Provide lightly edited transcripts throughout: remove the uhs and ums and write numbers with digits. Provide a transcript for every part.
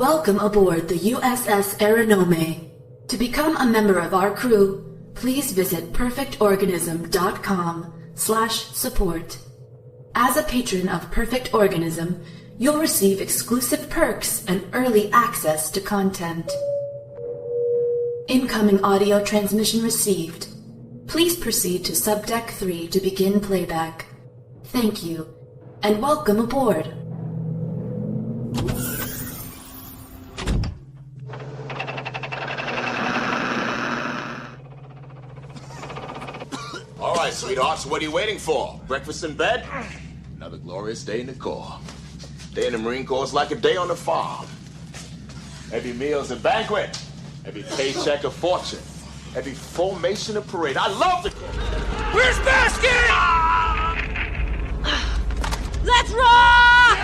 Welcome aboard the USS Aeronome. To become a member of our crew, please visit perfectorganism.com/support. As a patron of Perfect Organism, you'll receive exclusive perks and early access to content. Incoming audio transmission received. Please proceed to Subdeck 3 to begin playback. Thank you, and welcome aboard. All right, sweethearts, what are you waiting for? Breakfast in bed? Another glorious day in the Corps. Day in the Marine Corps is like a day on the farm. Every meal's a banquet. Every paycheck a fortune. Every formation a parade. I love the Corps. Where's Basket? Let's rock!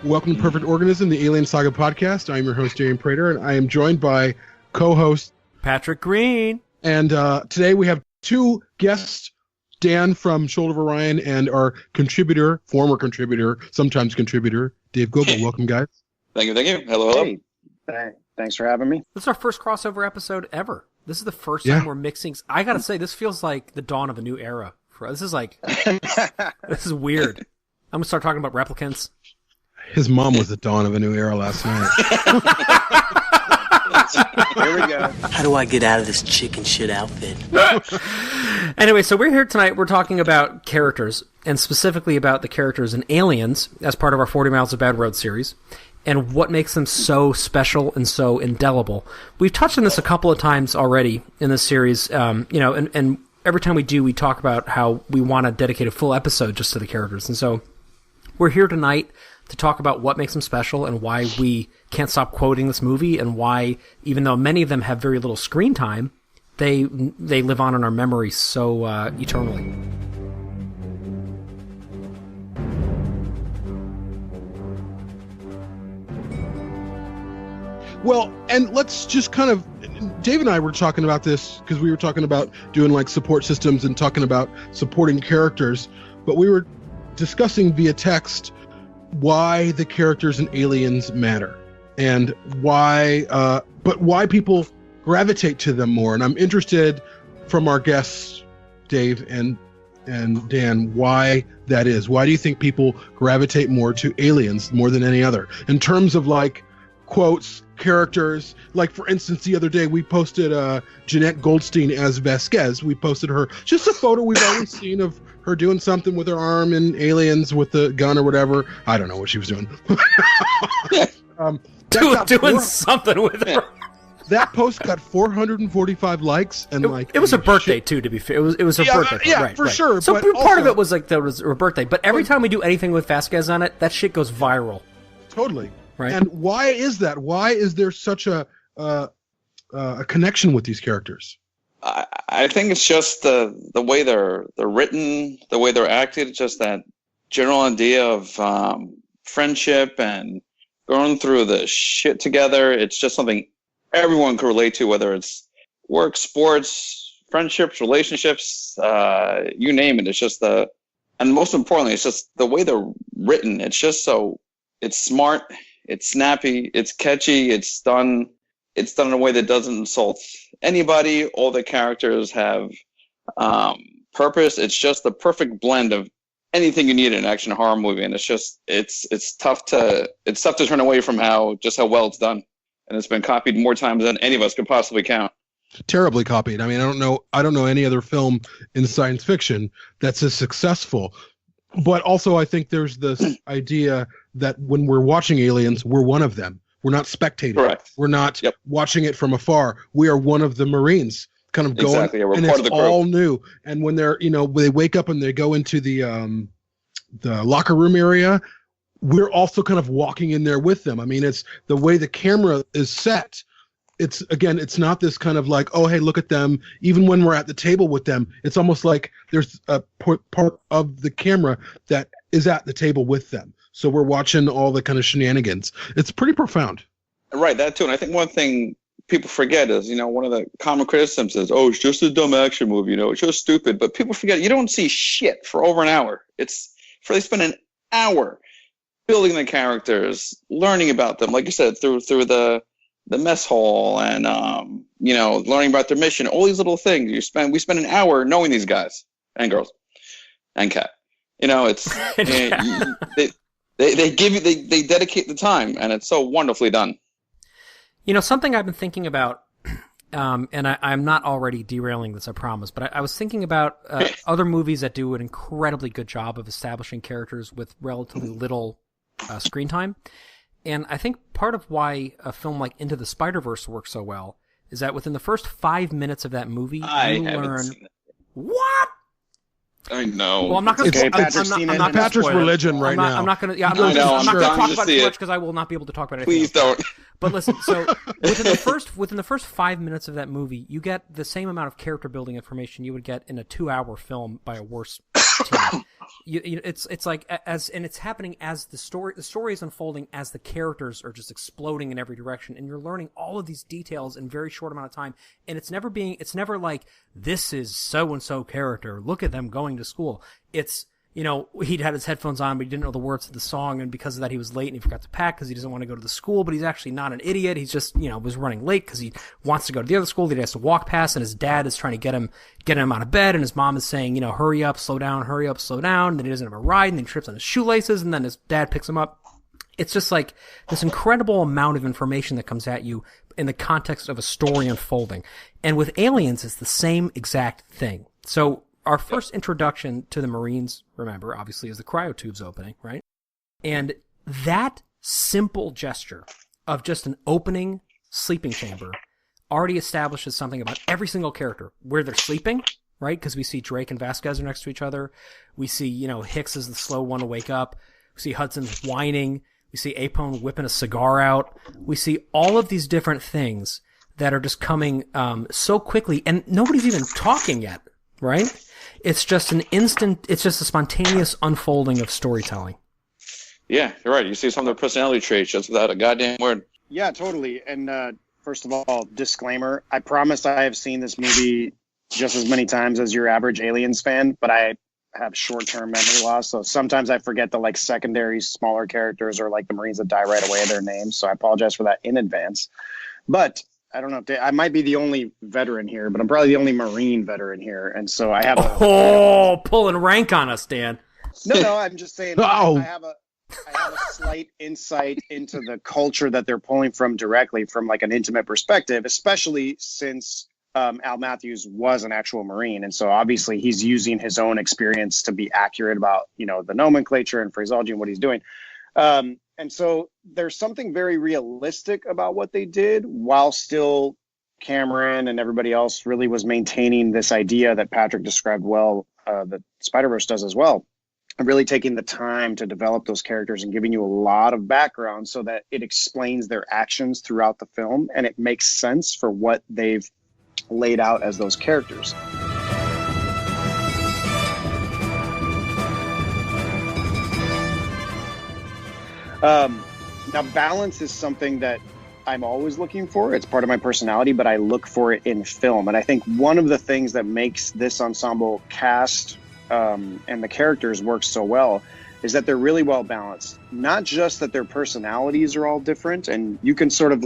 Welcome to Perfect Organism, the Alien Saga podcast. I'm your host, Jaime and Patrick, and I am joined by co-host Patrick Green. And today we have two guests, Dan from Shoulder of Orion and our contributor, former contributor, sometimes contributor, Dave Goebel. Welcome, guys. Thank you. Hello. Hey, thanks for having me. This is our first crossover episode ever. This is the first time we're mixing. I gotta say, this feels like the dawn of a new era. This is like, this is weird. I'm gonna start talking about replicants. His mom was the dawn of a new era last night. Here we go. How do I get out of this chicken shit outfit? Anyway, so we're here tonight. We're talking about characters, and specifically about the characters in Aliens as part of our 40 Miles of Bad Road series, and what makes them so special and so indelible. We've touched on this a couple of times already in this series, and every time we do, we talk about how we want to dedicate a full episode just to the characters. And so we're here tonight to talk about what makes them special and why we can't stop quoting this movie, and why, even though many of them have very little screen time, they live on in our memory so eternally. Well, and let's just kind of, Dave and I were talking about this because we were talking about doing like support systems and talking about supporting characters, but we were discussing via text why the characters in Aliens matter and why people gravitate to them more. And I'm interested from our guests, Dave and Dan, why that is. Why do you think people gravitate more to Aliens more than any other? In terms of like quotes, characters, like for instance, the other day we posted Jeanette Goldstein as Vasquez. We posted her, just a photo we've always seen of her doing something with her arm in Aliens with the gun or whatever. I don't know what she was doing. Doing something with her. That post got 445 likes and it was a birthday too. To be fair, it was her birthday. Yeah, right, for sure. So but part also, of it was like that was her birthday. But every time we do anything with Vasquez on it, that shit goes viral. Totally. Right. And why is that? Why is there such a connection with these characters? I think it's just the way they're written, the way they're acted, just that general idea of friendship and going through the shit together. It's just something everyone can relate to, whether it's work, sports, friendships, relationships, you name it. It's just and most importantly, it's just the way they're written. It's just so, it's smart, it's snappy, it's catchy, it's done in a way that doesn't insult anybody. All the characters have purpose. It's just the perfect blend of anything you need in an action horror movie, and it's tough to turn away from how well it's done, and it's been copied more times than any of us could possibly count. Terribly copied. I mean, I don't know any other film in science fiction that's as successful. But also, I think there's this idea that when we're watching Aliens, we're one of them. We're not spectators. Correct. We're not watching it from afar. We are one of the Marines, kind of going, exactly. We're and part it's of the group. all new. And when they're, they wake up and they go into the locker room area, we're also kind of walking in there with them. I mean, it's the way the camera is set. It's not this kind of like, oh, hey, look at them. Even when we're at the table with them, it's almost like there's a part of the camera that is at the table with them. So we're watching all the kind of shenanigans. It's pretty profound. Right, that too. And I think one thing people forget is, one of the common criticisms is, oh, it's just a dumb action movie, it's just stupid. But people forget you don't see shit for over an hour. They spend an hour building the characters, learning about them, like you said, through the mess hall and learning about their mission, all these little things. We spend an hour knowing these guys and girls and cat. It's they give you they dedicate the time, and it's so wonderfully done. Something I've been thinking about, and I'm not already derailing this, I promise, but I was thinking about other movies that do an incredibly good job of establishing characters with relatively little screen time. And I think part of why a film like Into the Spider-Verse works so well is that within the first 5 minutes of that movie, you learn... What? I know. Well, I'm not going to. I'm not Patrick's religion right now. I'm not going to. Yeah, I'm not going to talk about it too much because I will not be able to talk about it. Please don't. But listen, so within the first 5 minutes of that movie, you get the same amount of character building information you would get in a 2-hour film by a worse team. It's like and it's happening as the story is unfolding as the characters are just exploding in every direction, and you're learning all of these details in a very short amount of time. And it's never like, this is so and so character, look at them going to school. It's, he'd had his headphones on, but he didn't know the words to the song, and because of that, he was late and he forgot to pack because he doesn't want to go to the school, but he's actually not an idiot. He's just, was running late because he wants to go to the other school that he has to walk past, and his dad is trying to get him out of bed, and his mom is saying, hurry up, slow down, and then he doesn't have a ride, and then he trips on his shoelaces, and then his dad picks him up. It's just like this incredible amount of information that comes at you in the context of a story unfolding. And with Aliens, it's the same exact thing. So our first introduction to the Marines, remember, obviously, is the cryotubes opening, right? And that simple gesture of just an opening sleeping chamber already establishes something about every single character, where they're sleeping, right? Because we see Drake and Vasquez are next to each other. We see, Hicks is the slow one to wake up. We see Hudson's whining. We see Apone whipping a cigar out. We see all of these different things that are just coming so quickly, and nobody's even talking yet, right? It's just it's just a spontaneous unfolding of storytelling. Yeah, you're right. You see some of their personality traits just without a goddamn word. Yeah, totally. And first of all, disclaimer, I promise I have seen this movie just as many times as your average Aliens fan, but I have short-term memory loss, so sometimes I forget the secondary smaller characters or the Marines that die right away, their names, so I apologize for that in advance. But I don't know, I might be the only veteran here, but I'm probably the only Marine veteran here, and so I have pulling rank on us, Dan. No, I'm just saying I have a slight insight into the culture that they're pulling from directly from an intimate perspective, especially since Al Matthews was an actual Marine. And so obviously he's using his own experience to be accurate about, the nomenclature and phraseology and what he's doing. And so there's something very realistic about what they did, while still Cameron and everybody else really was maintaining this idea that Patrick described well, that Spider-Verse does as well. And really taking the time to develop those characters and giving you a lot of background so that it explains their actions throughout the film and it makes sense for what they've laid out as those characters. Now, balance is something that I'm always looking for. It's part of my personality, but I look for it in film. And I think one of the things that makes this ensemble cast and the characters work so well is that they're really well balanced. Not just that their personalities are all different, and you can sort of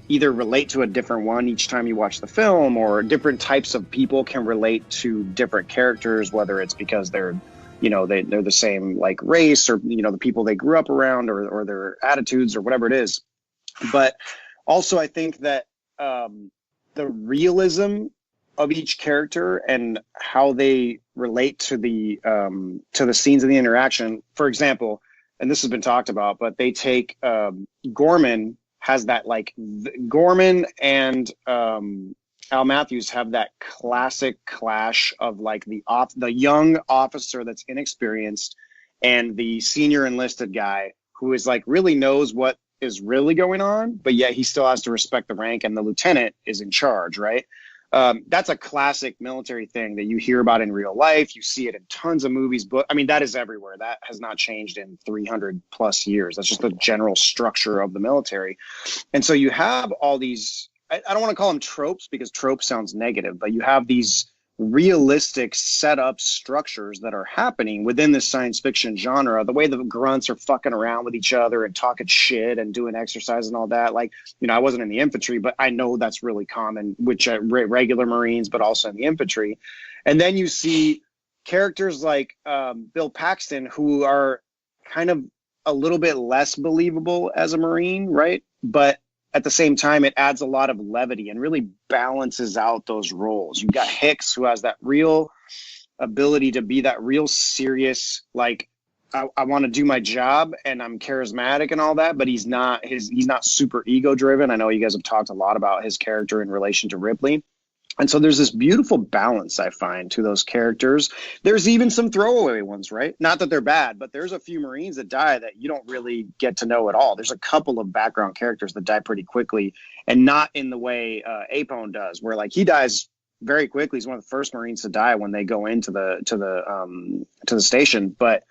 either relate to a different one each time you watch the film, or different types of people can relate to different characters, whether it's because they're the same race, or the people they grew up around, or their attitudes, or whatever it is. But also I think that the realism of each character and how they relate to the scenes of the interaction, for example, and this has been talked about, but they take Gorman has that Gorman and Al Matthews have that classic clash of the young officer that's inexperienced and the senior enlisted guy who is really knows what is really going on, but yet he still has to respect the rank, and the lieutenant is in charge, right? That's a classic military thing that you hear about in real life. You see it in tons of movies, but that is everywhere. That has not changed in 300 plus years. That's just the general structure of the military. And so you have all these I don't want to call them tropes because trope sounds negative, but you have these realistic setup structures that are happening within this science fiction genre. The way the grunts are fucking around with each other and talking shit and doing exercise and all that. Like, you know, I wasn't in the infantry, but I know that's really common, which regular Marines, but also in the infantry. And then you see characters like Bill Paxton, who are kind of a little bit less believable as a Marine, right? But at the same time, it adds a lot of levity and really balances out those roles. You've got Hicks, who has that real ability to be that real serious, like, I want to do my job and I'm charismatic and all that, but he's not super ego driven. I know you guys have talked a lot about his character in relation to Ripley. And so there's this beautiful balance, I find, to those characters. There's even some throwaway ones, right? Not that they're bad, but there's a few Marines that die that you don't really get to know at all. There's a couple of background characters that die pretty quickly, and not in the way Apone does, where like he dies very quickly. He's one of the first Marines to die when they go into the station. But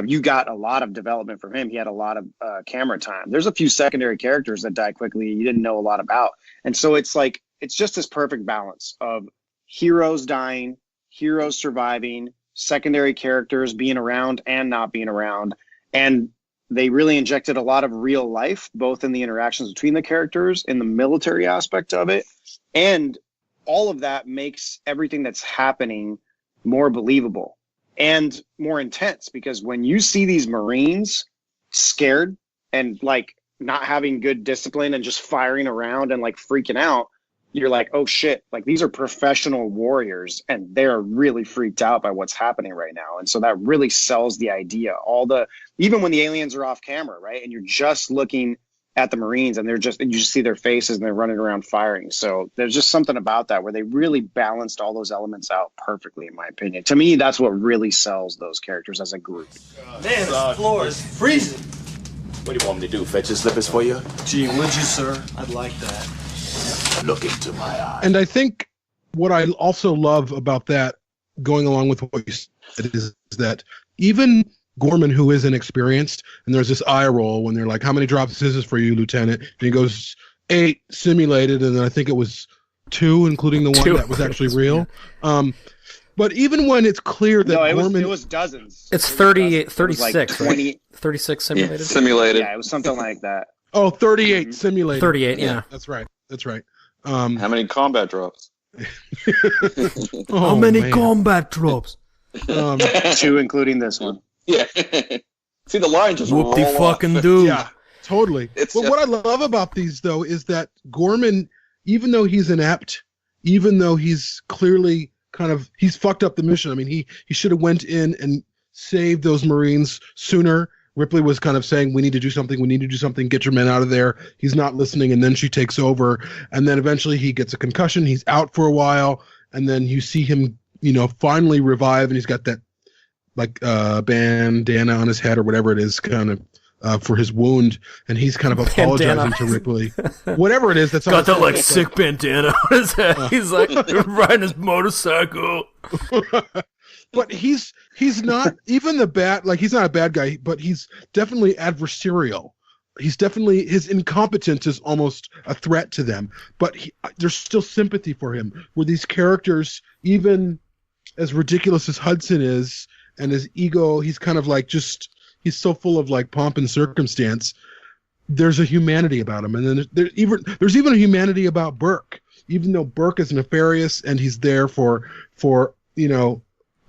you got a lot of development from him. He had a lot of camera time. There's a few secondary characters that die quickly you didn't know a lot about, and so it's like, it's just this perfect balance of heroes dying, heroes surviving, secondary characters being around and not being around. And they really injected a lot of real life, both in the interactions between the characters, in the military aspect of it. And all of that makes everything that's happening more believable and more intense, because when you see these Marines scared and like not having good discipline and just firing around and like freaking out, you're like, oh shit, like these are professional warriors and they're really freaked out by what's happening right now. And so that really sells the idea. Even when the aliens are off camera, right? And you're just looking at the Marines and you just see their faces and they're running around firing. So there's just something about that where they really balanced all those elements out perfectly, in my opinion. To me, that's what really sells those characters as a group. Man, this floor is freezing. What do you want me to do? Fetch your slippers for you? Gee, would you, sir? I'd like that. Look into my eyes. And I think what I also love about that, going along with what you said, is that even Gorman, who is inexperienced, and there's this eye roll when they're like, how many drops is this for you, Lieutenant? And he goes, 8 simulated, and then I think it was 2, including the one that was actually real. But even when it's clear that it was dozens. It's 38, 36, like 20, right? 36 simulated? Yeah, simulated. Yeah, it was something like that. Oh, 38 simulated. 38, yeah. That's right. How many combat drops? How many combat drops? 2, including this one. Yeah. See, the line just Whoop de roll fucking off. do. Yeah, totally. What I love about these, though, is that Gorman, even though he's inept, even though he's clearly he's fucked up the mission. I mean, he should have went in and saved those Marines sooner. Ripley was kind of saying, we need to do something, get your men out of there. He's not listening, and then she takes over. And then eventually he gets a concussion. He's out for a while, and then you see him, finally revive, and he's got that, bandana on his head or whatever it is, kind of for his wound, and he's kind of apologizing to Ripley. Whatever it is, that's got that, sick bandana on his head. He's, riding his motorcycle. But he's not even he's not a bad guy, but he's definitely adversarial. His incompetence is almost a threat to them, but there's still sympathy for him. Where these characters, even as ridiculous as Hudson is, and his ego, he's kind of he's so full of pomp and circumstance. There's a humanity about him, and then there's even a humanity about Burke, even though Burke is nefarious and he's there for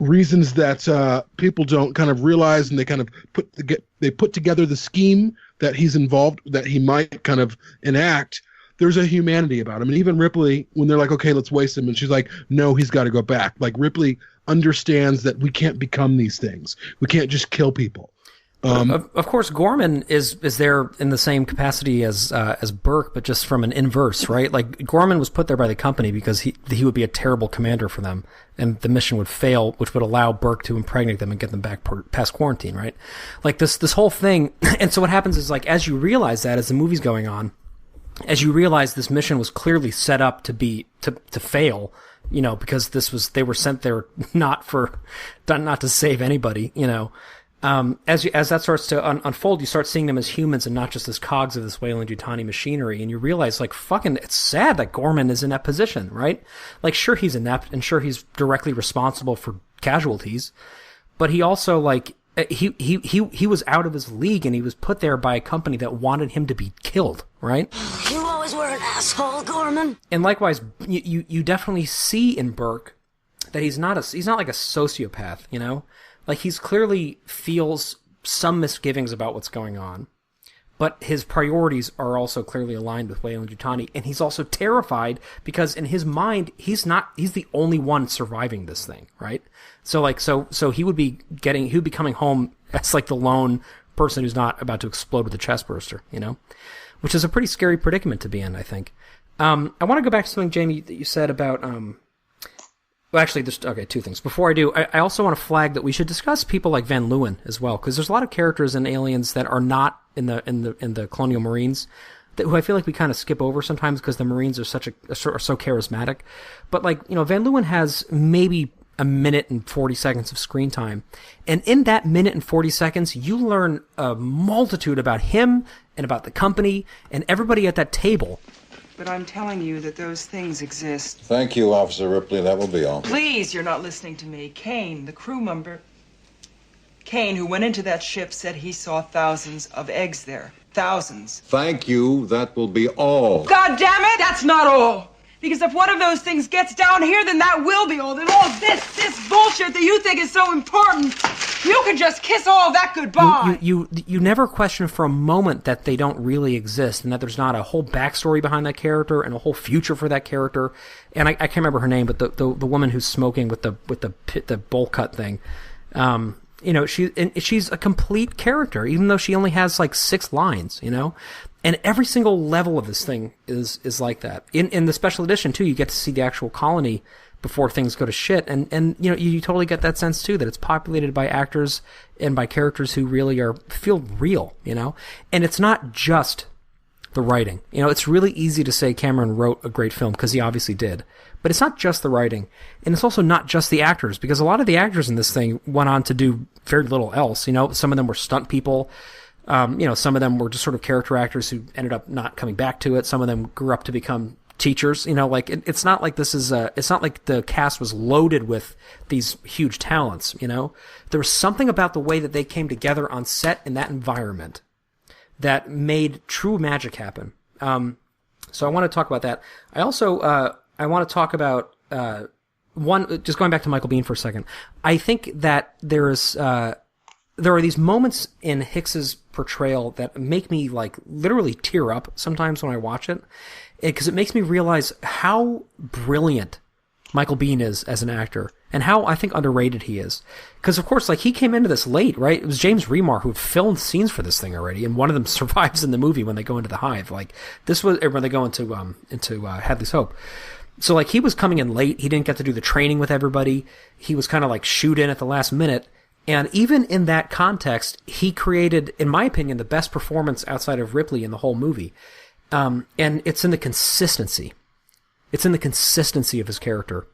reasons that people don't kind of realize, and they kind of put together the scheme that he's involved, that he might kind of enact. There's a humanity about him. And even Ripley, when they're like, okay, let's waste him, and she's like, no, he's got to go back. Ripley understands that we can't become these things. We can't just kill people. Of course, Gorman is there in the same capacity as Burke, but just from an inverse, right? Gorman was put there by the company because he would be a terrible commander for them, and the mission would fail, which would allow Burke to impregnate them and get them back past quarantine, right? This whole thing. And so what happens is, as you realize that as the movie's going on, as you realize this mission was clearly set up to fail, because they were sent there not to save anybody, As that starts to unfold, you start seeing them as humans and not just as cogs of this Weyland-Yutani machinery, and you realize, like, fucking, it's sad that Gorman is in that position, right? Like, sure, he's inept, and sure, he's directly responsible for casualties, but he also, like, he was out of his league, and he was put there by a company that wanted him to be killed, right? You always were an asshole, Gorman. And likewise, you definitely see in Burke that he's not like a sociopath, you know? Like, he's clearly feels some misgivings about what's going on, but his priorities are also clearly aligned with Weyland-Yutani, and he's also terrified because in his mind, he's the only one surviving this thing, right? So he would be coming home as, like, the lone person who's not about to explode with a chest burster, you know? Which is a pretty scary predicament to be in, I think. I want to go back to something, Jamie, that you said about, well, actually, two things. Before I do, I also want to flag that we should discuss people like Van Leeuwen as well, because there's a lot of characters in Aliens that are not in the Colonial Marines, who I feel like we kind of skip over sometimes because the Marines are so charismatic. But, like, you know, Van Leeuwen has maybe a minute and 40 seconds of screen time, and in that minute and 40 seconds, you learn a multitude about him and about the company and everybody at that table. But I'm telling you that those things exist. Thank you, Officer Ripley. That will be all. Please, you're not listening to me. Kane, the crew member. Kane, who went into that ship, said he saw thousands of eggs there. Thousands. Thank you. That will be all. God damn it! That's not all! Because if one of those things gets down here, then that will be all. Then all this bullshit that you think is so important, you can just kiss all that goodbye. You never question for a moment that they don't really exist and that there's not a whole backstory behind that character and a whole future for that character. And I can't remember her name, but the woman who's smoking with the bowl cut thing. You know, she's a complete character, even though she only has like 6 lines, you know? And every single level of this thing is like that. In the special edition, too, you get to see the actual colony before things go to shit. And you know, you totally get that sense, too, that it's populated by actors and by characters who really feel real, you know? And it's not just the writing. You know, it's really easy to say Cameron wrote a great film, because he obviously did. But it's not just the writing. And it's also not just the actors, because a lot of the actors in this thing went on to do very little else. You know, some of them were stunt people. You know, some of them were just sort of character actors who ended up not coming back to it. Some of them grew up to become teachers. You know, like it's not like it's not like the cast was loaded with these huge talents. You know, there was something about the way that they came together on set in that environment that made true magic happen. So I want to talk about that. I also I want to talk about just going back to Michael Biehn for a second. I think that there are these moments in Hicks's portrayal that make me, like, literally tear up sometimes when I watch it, because it makes me realize how brilliant Michael Biehn is as an actor, and how, I think, underrated he is. Because, of course, like, he came into this late, right? It was James Remar who filmed scenes for this thing already, and one of them survives in the movie when they go into the hive. Like, this was when they go into Hadley's Hope. So, like, he was coming in late. He didn't get to do the training with everybody. He was kind of, like, shoot in at the last minute. And even in that context, he created, in my opinion, the best performance outside of Ripley in the whole movie. And it's in the consistency. It's in the consistency of his character.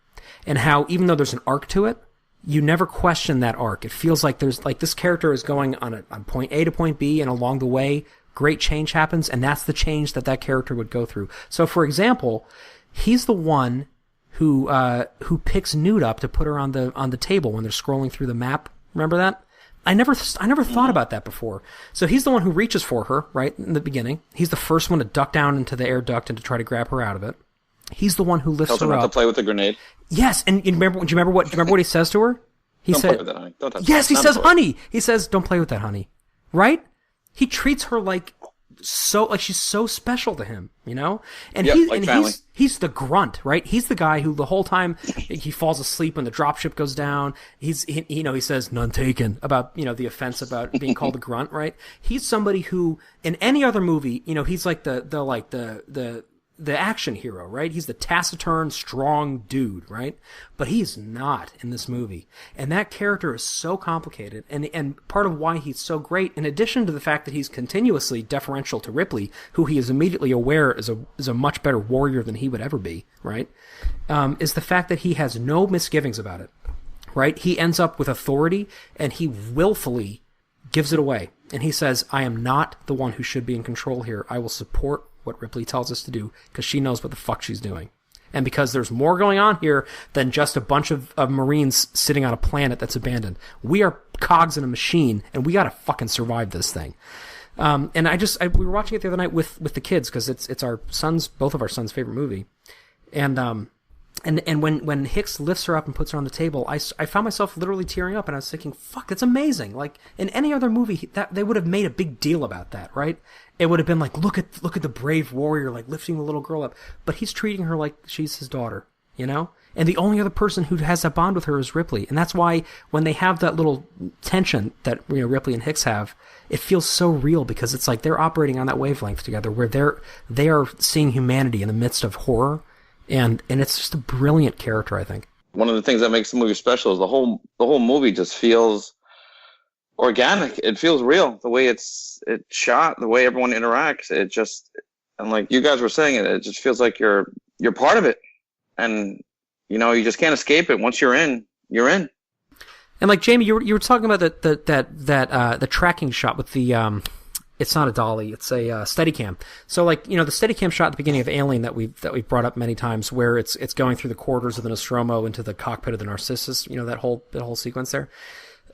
And how, even though there's an arc to it, you never question that arc. It feels like there's, like, this character is going on point A to point B, and along the way, great change happens, and that's the change that character would go through. So, for example, he's the one who picks Newt up to put her on the table when they're scrolling through the map. Remember that? I never thought about that before. So he's the one who reaches for her, right, in the beginning. He's the first one to duck down into the air duct and to try to grab her out of it. He's the one who lifts Tells her her up. not to play with the grenade. Yes, and do you remember what he says to her? He Don't said, play with that, honey. Don't touch yes, that. he says, honey. He says, don't play with that, honey. Right? He treats her like she's so special to him, you know? And he's the grunt, right? He's the guy who the whole time he falls asleep when the dropship goes down. He says none taken about, you know, the offense about being called a grunt, right? He's somebody who in any other movie, you know, he's like the action hero, right? He's the taciturn, strong dude, right? But he's not in this movie. And that character is so complicated. And part of why he's so great, in addition to the fact that he's continuously deferential to Ripley, who he is immediately aware is a much better warrior than he would ever be, right? Is the fact that he has no misgivings about it, right? He ends up with authority, and he willfully gives it away. And he says, I am not the one who should be in control here. I will support what Ripley tells us to do because she knows what the fuck she's doing. And because there's more going on here than just a bunch of Marines sitting on a planet that's abandoned. We are cogs in a machine, and we gotta fucking survive this thing. And we were watching it the other night with the kids because it's both of our sons' favorite movie. And when Hicks lifts her up and puts her on the table, I found myself literally tearing up, and I was thinking, fuck, that's amazing. Like, in any other movie, that they would have made a big deal about that, right? It would have been like, look at the brave warrior, like, lifting the little girl up. But he's treating her like she's his daughter, you know? And the only other person who has that bond with her is Ripley. And that's why when they have that little tension that, you know, Ripley and Hicks have, it feels so real because it's like they're operating on that wavelength together where they are seeing humanity in the midst of horror. And it's just a brilliant character, I think. One of the things that makes the movie special is the whole movie just feels organic. It feels real. The way it's shot, the way everyone interacts. It just, and like you guys were saying, it just feels like you're part of it, and you know you just can't escape it. Once you're in, you're in. And like Jamie, you were talking about the tracking shot with the it's not a dolly, it's a Steadicam. So like, you know, the Steadicam shot at the beginning of Alien that we've brought up many times, where it's going through the corridors of the Nostromo into the cockpit of the Narcissus, you know, that whole sequence there.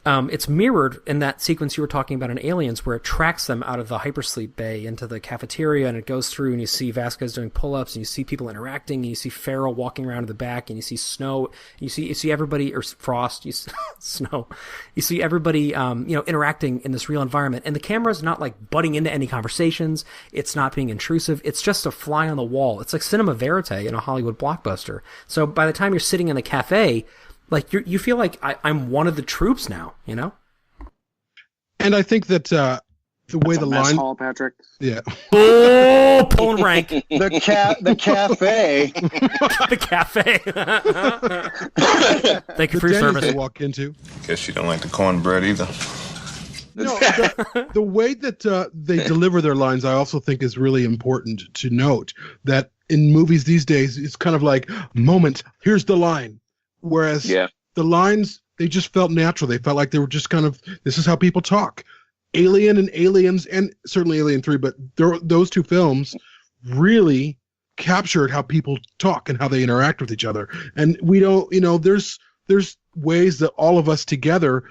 It's mirrored in that sequence you were talking about in Aliens, where it tracks them out of the hypersleep bay into the cafeteria, and it goes through, and you see Vasquez doing pull-ups, and you see people interacting, and you see Farrell walking around in the back, and you see Snow, and you see everybody, or Frost, you see Snow, you see everybody, you know, interacting in this real environment, and the camera's not like butting into any conversations, it's not being intrusive, it's just a fly on the wall. It's like cinema verite in a Hollywood blockbuster. So by the time you're sitting in the cafe, like you feel like I'm one of the troops now, you know. And I think that the way the line, hall, Patrick. Yeah. Oh, pulling rank. The cafe. The cafe. Thank you for your service. They walk into. Guess you don't like the cornbread either. No, the way that they deliver their lines, I also think is really important to note. That in movies these days, it's kind of like, moment, here's the line. Whereas the lines, they just felt natural. They felt like they were just kind of, this is how people talk. Alien and Aliens, and certainly Alien 3, but those two films really captured how people talk and how they interact with each other. And we don't, you know, there's ways that all of us together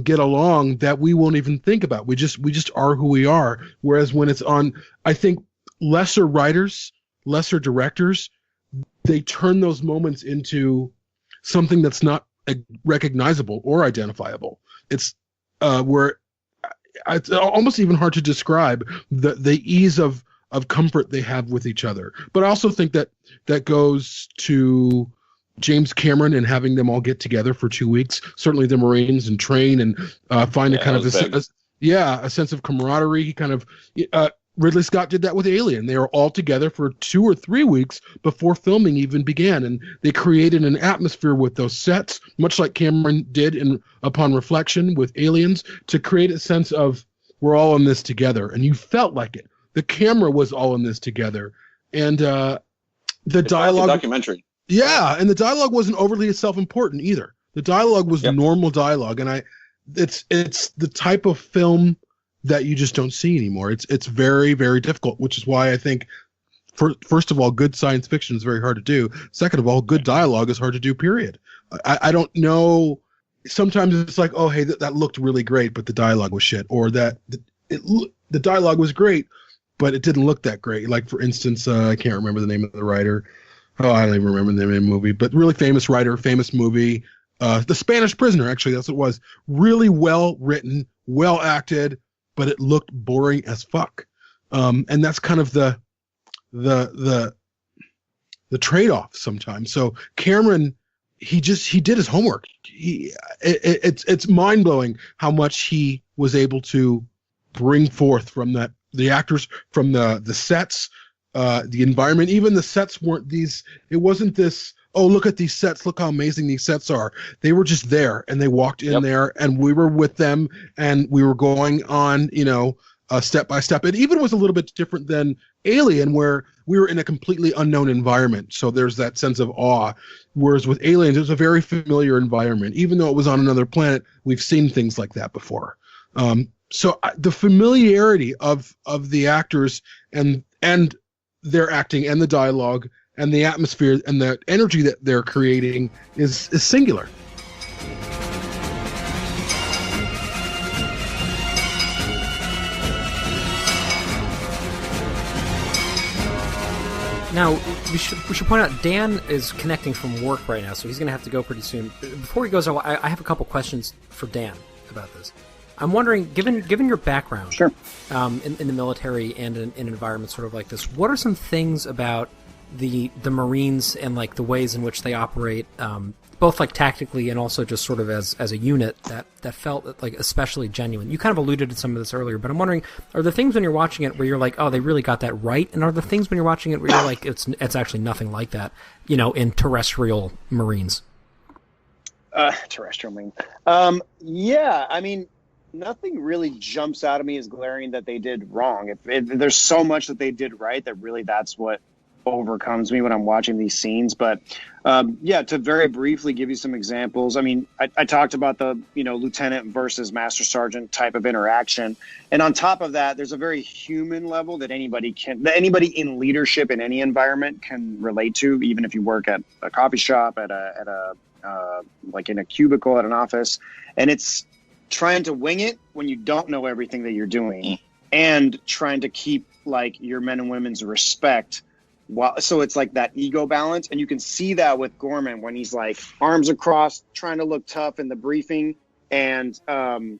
get along that we won't even think about. We just are who we are. Whereas when it's on, I think, lesser writers, lesser directors, they turn those moments into something that's not recognizable or identifiable. It's where it's almost even hard to describe the ease of comfort they have with each other. But I also think that goes to James Cameron and having them all get together for 2 weeks. Certainly the Marines, and train and find a kind of a sense of camaraderie. He kind of Ridley Scott did that with Alien. They were all together for 2 or 3 weeks before filming even began, and they created an atmosphere with those sets, much like Cameron did in Upon Reflection with Aliens, to create a sense of we're all in this together, and you felt like it. The camera was all in this together, and the dialogue. Like a documentary. Yeah, and the dialogue wasn't overly self-important either. The dialogue was normal dialogue, and it's the type of film that you just don't see anymore. It's very, very difficult, which is why I think, first of all, good science fiction is very hard to do. Second of all, good dialogue is hard to do, period. I don't know. Sometimes it's like, oh, hey, that looked really great, but the dialogue was shit. Or that the dialogue was great, but it didn't look that great. Like, for instance, I can't remember the name of the writer. Oh, I don't even remember the name of the movie, but really famous writer, famous movie. The Spanish Prisoner, actually, that's what it was. Really well written, well acted, but it looked boring as fuck. And that's kind of the trade-off sometimes. So Cameron, he did his homework. It's mind-blowing how much he was able to bring forth from the actors, from the sets, the environment. Even the sets weren't it wasn't this, oh, look at these sets, look how amazing these sets are. They were just there, and they walked in there, and we were with them, and we were going on, step by step. It even was a little bit different than Alien, where we were in a completely unknown environment, so there's that sense of awe. Whereas with Aliens, it was a very familiar environment. Even though it was on another planet, we've seen things like that before. The familiarity of the actors and their acting and the dialogue and the atmosphere and the energy that they're creating is singular. Now, we should point out Dan is connecting from work right now, so he's going to have to go pretty soon. Before he goes, I have a couple questions for Dan about this. I'm wondering, given your background, sure, in the military and in an environment sort of like this, what are some things about the Marines and like the ways in which they operate, both like tactically and also just sort of as a unit that felt like especially genuine? You kind of alluded to some of this earlier, but I'm wondering, are there things when you're watching it where you're like, oh, they really got that right? And are there things when you're watching it where you're like, it's actually nothing like that, in terrestrial Marines? Terrestrial Marine. Yeah, I mean, nothing really jumps out at me as glaring that they did wrong. If there's so much that they did right that really that's what overcomes me when I'm watching these scenes. But to very briefly give you some examples, I mean, I talked about the lieutenant versus master sergeant type of interaction, and on top of that, there's a very human level that anybody in leadership in any environment can relate to, even if you work at a coffee shop, at a like in a cubicle at an office, and it's trying to wing it when you don't know everything that you're doing, and trying to keep like your men and women's respect. So it's like that ego balance, and you can see that with Gorman when he's like arms across, trying to look tough in the briefing, and and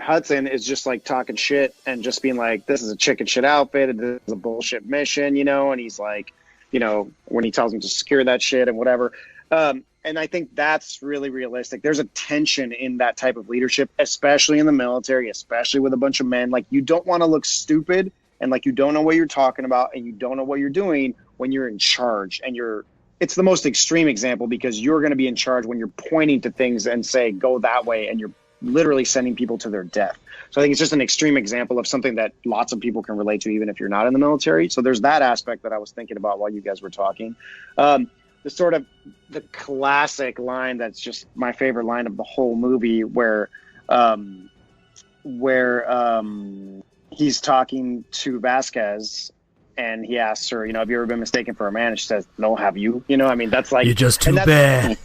Hudson is just like talking shit and just being like, "This is a chicken shit outfit, this is a bullshit mission," and he's like, when he tells him to secure that shit and whatever. And I think that's really realistic. There's a tension in that type of leadership, especially in the military, especially with a bunch of men. Like, you don't want to look stupid and like you don't know what you're talking about and you don't know what you're doing when you're in charge. And it's the most extreme example because you're going to be in charge when you're pointing to things and say, go that way, and you're literally sending people to their death. So I think it's just an extreme example of something that lots of people can relate to, even if you're not in the military. So there's that aspect that I was thinking about while you guys were talking. The classic line that's just my favorite line of the whole movie, where he's talking to Vasquez and he asks her, have you ever been mistaken for a man? And she says, no, have you? I mean, that's like, you're just too bad.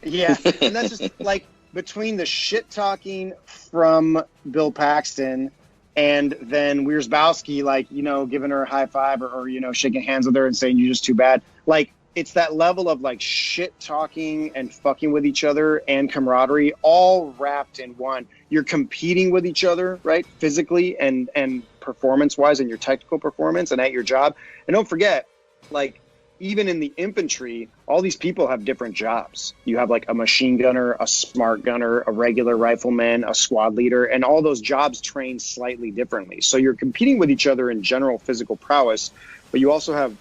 Yeah. And that's just like between the shit talking from Bill Paxton and then Wierzbowski, like, giving her a high five or shaking hands with her and saying, you're just too bad. Like, it's that level of like shit talking and fucking with each other and camaraderie all wrapped in one. You're competing with each other, right? Physically and performance wise, and your technical performance and at your job. And don't forget, like, even in the infantry, all these people have different jobs. You have like a machine gunner, a smart gunner, a regular rifleman, a squad leader, and all those jobs train slightly differently. So you're competing with each other in general physical prowess, but you also have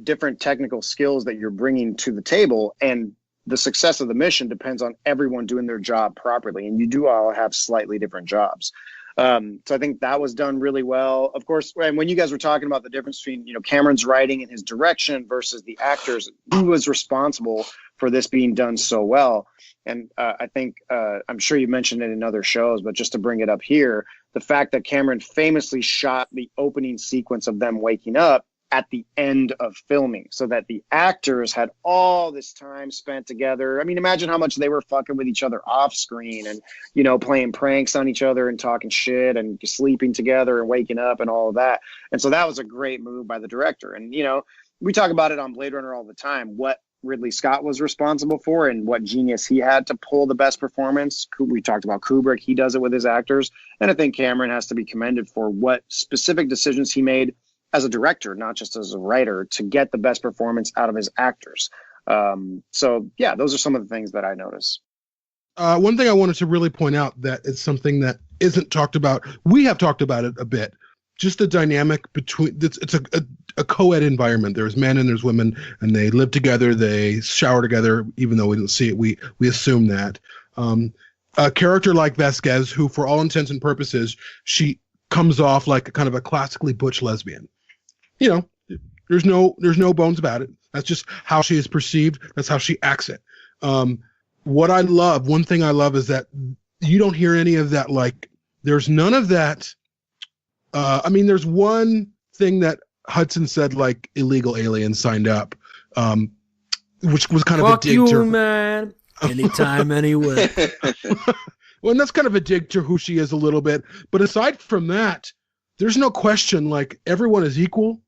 different technical skills that you're bringing to the table, and the success of the mission depends on everyone doing their job properly, and you do all have slightly different jobs. So I think that was done really well. Of course, and when you guys were talking about the difference between Cameron's writing and his direction versus the actors, who was responsible for this being done so well? And I think I'm sure you mentioned it in other shows, but just to bring it up here, the fact that Cameron famously shot the opening sequence of them waking up at the end of filming, so that the actors had all this time spent together. I mean, imagine how much they were fucking with each other off screen and, playing pranks on each other and talking shit and sleeping together and waking up and all of that. And so that was a great move by the director. And, we talk about it on Blade Runner all the time, what Ridley Scott was responsible for and what genius he had to pull the best performance. We talked about Kubrick. He does it with his actors. And I think Cameron has to be commended for what specific decisions he made as a director, not just as a writer, to get the best performance out of his actors. So yeah, those are some of the things that I notice. One thing I wanted to really point out that it's something that isn't talked about. We have talked about it a bit. Just the dynamic between it's a co-ed environment. There's men and there's women, and they live together. They shower together, even though we didn't see it. We assume that. A character like Vasquez, who for all intents and purposes, she comes off like a kind of a classically butch lesbian. There's no bones about it. That's just how she is perceived. That's how she acts it. One thing I love is that, you don't hear any of that. Like, there's none of that. I mean, there's one thing that Hudson said, like, illegal aliens signed up, which was kind of a dig to, man. Anytime, anywhere. Well, and that's kind of a dig to who she is a little bit. But aside from that, there's no question, like, everyone is equal.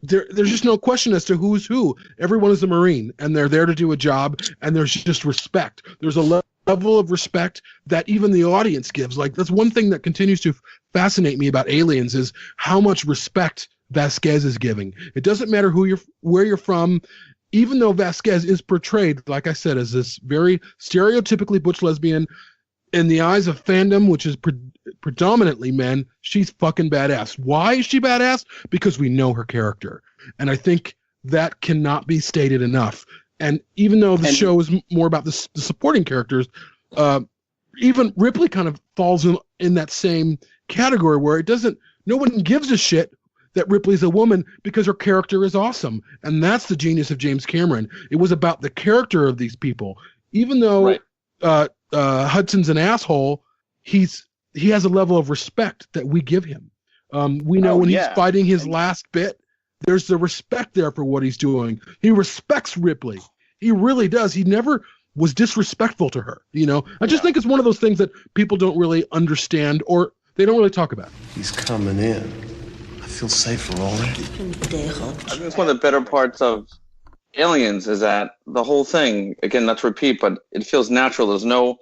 There's just no question as to who's who. Everyone is a Marine, and they're there to do a job, and there's just respect. There's a level of respect that even the audience gives. Like, that's one thing that continues to fascinate me about Aliens is how much respect Vasquez is giving. It doesn't matter where you're from. Even though Vasquez is portrayed, like I said, as this very stereotypically butch lesbian, in the eyes of fandom, which is predominantly men, she's fucking badass. Why is she badass? Because we know her character. And I think that cannot be stated enough. And even though the show is more about the supporting characters, even Ripley kind of falls in that same category where no one gives a shit that Ripley's a woman because her character is awesome. And that's the genius of James Cameron. It was about the character of these people. Even though Hudson's an asshole, he has a level of respect that we give him. We know when he's fighting his last bit, there's the respect there for what he's doing. He respects Ripley. He really does. He never was disrespectful to her. You know, I just think it's one of those things that people don't really understand or they don't really talk about. He's coming in. I feel safer already. I think it's one of the better parts of Aliens is that the whole thing, again, not to repeat, but it feels natural.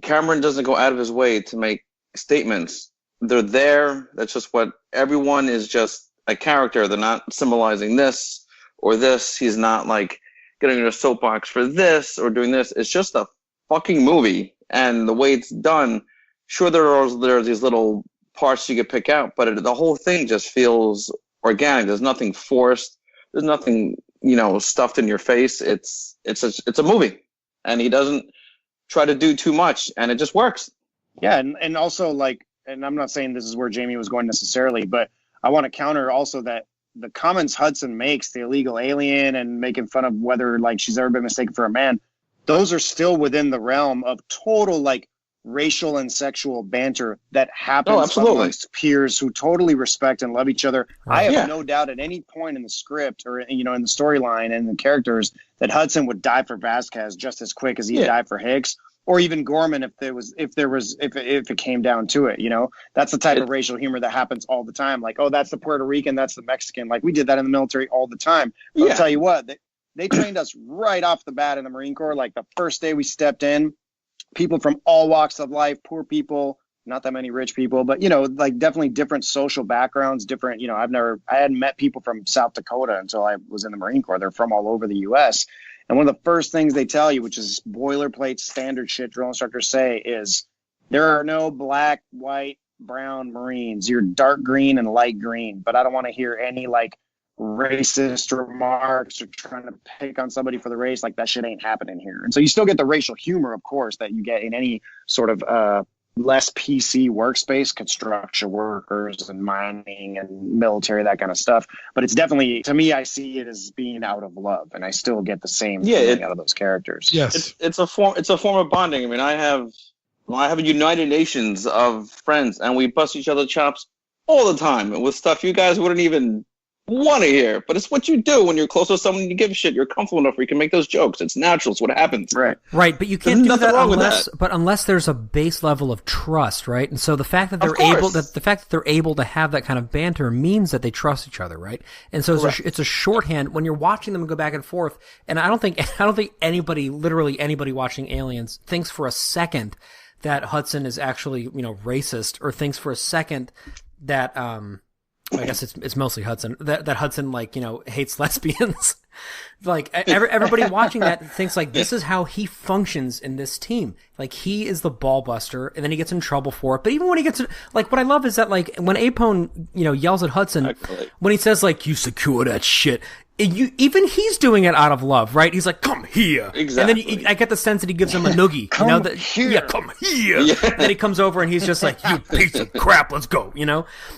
Cameron doesn't go out of his way to make statements. They're there. That's just what everyone is, just a character. They're not symbolizing this or this. He's not like getting in a soapbox for this or doing this. It's just a fucking movie. And the way it's done, sure, there are these little parts you could pick out, but the whole thing just feels organic. There's nothing forced. There's nothing, stuffed in your face. It's a movie, and he doesn't try to do too much, and it just works. Yeah, and also, like, and I'm not saying this is where Jamie was going necessarily, but I want to counter also that the comments Hudson makes, the illegal alien and making fun of whether, like, she's ever been mistaken for a man, those are still within the realm of total, like, racial and sexual banter that happens amongst peers who totally respect and love each other. I have no doubt at any point in the script or in the storyline and the characters that Hudson would die for Vasquez just as quick as he'd die for Hicks, or even Gorman if it came down to it. That's the type of racial humor that happens all the time. Like, oh, that's the Puerto Rican, that's the Mexican. Like, we did that in the military all the time. But I'll tell you what, they trained us right off the bat in the Marine Corps. Like, the first day we stepped in, people from all walks of life, poor people, not that many rich people, but, like, definitely different social backgrounds, different, I hadn't met people from South Dakota until I was in the Marine Corps. They're from all over the U.S. And one of the first things they tell you, which is boilerplate standard shit drill instructors say, is there are no black, white, brown Marines. You're dark green and light green, but I don't want to hear any, like, racist remarks or trying to pick on somebody for the race. Like, that shit ain't happening here. And so you still get the racial humor, of course, that you get in any sort of less PC workspace, construction workers and mining and military, that kind of stuff. But it's definitely, to me, I see it as being out of love, and I still get the same feeling out of those characters. Yes, it's a form of bonding. I mean, I have a United Nations of friends, and we bust each other's chops all the time with stuff you guys wouldn't even want to hear, but it's what you do when you're close to someone you give a shit. You're comfortable enough where you can make those jokes. It's natural. It's what happens. Right. But you can't do that unless there's a base level of trust, right? And so the fact that they're able to have that kind of banter means that they trust each other, right? And so it's a shorthand when you're watching them go back and forth. And I don't think anybody, literally anybody watching Aliens, thinks for a second that Hudson is actually racist, or thinks for a second that I guess it's mostly Hudson. That Hudson, like, hates lesbians. Like, everybody watching that thinks, like, this is how he functions in this team. Like, he is the ball buster, and then he gets in trouble for it. But even when he gets, like, what I love is that, like, when Apone, yells at Hudson, when he says, like, you secure that shit, even he's doing it out of love, right? He's like, come here. Exactly. And then I get the sense that he gives him a noogie. Come here. Yeah, come here. Yeah. And then he comes over and he's just like, you piece of crap, let's go,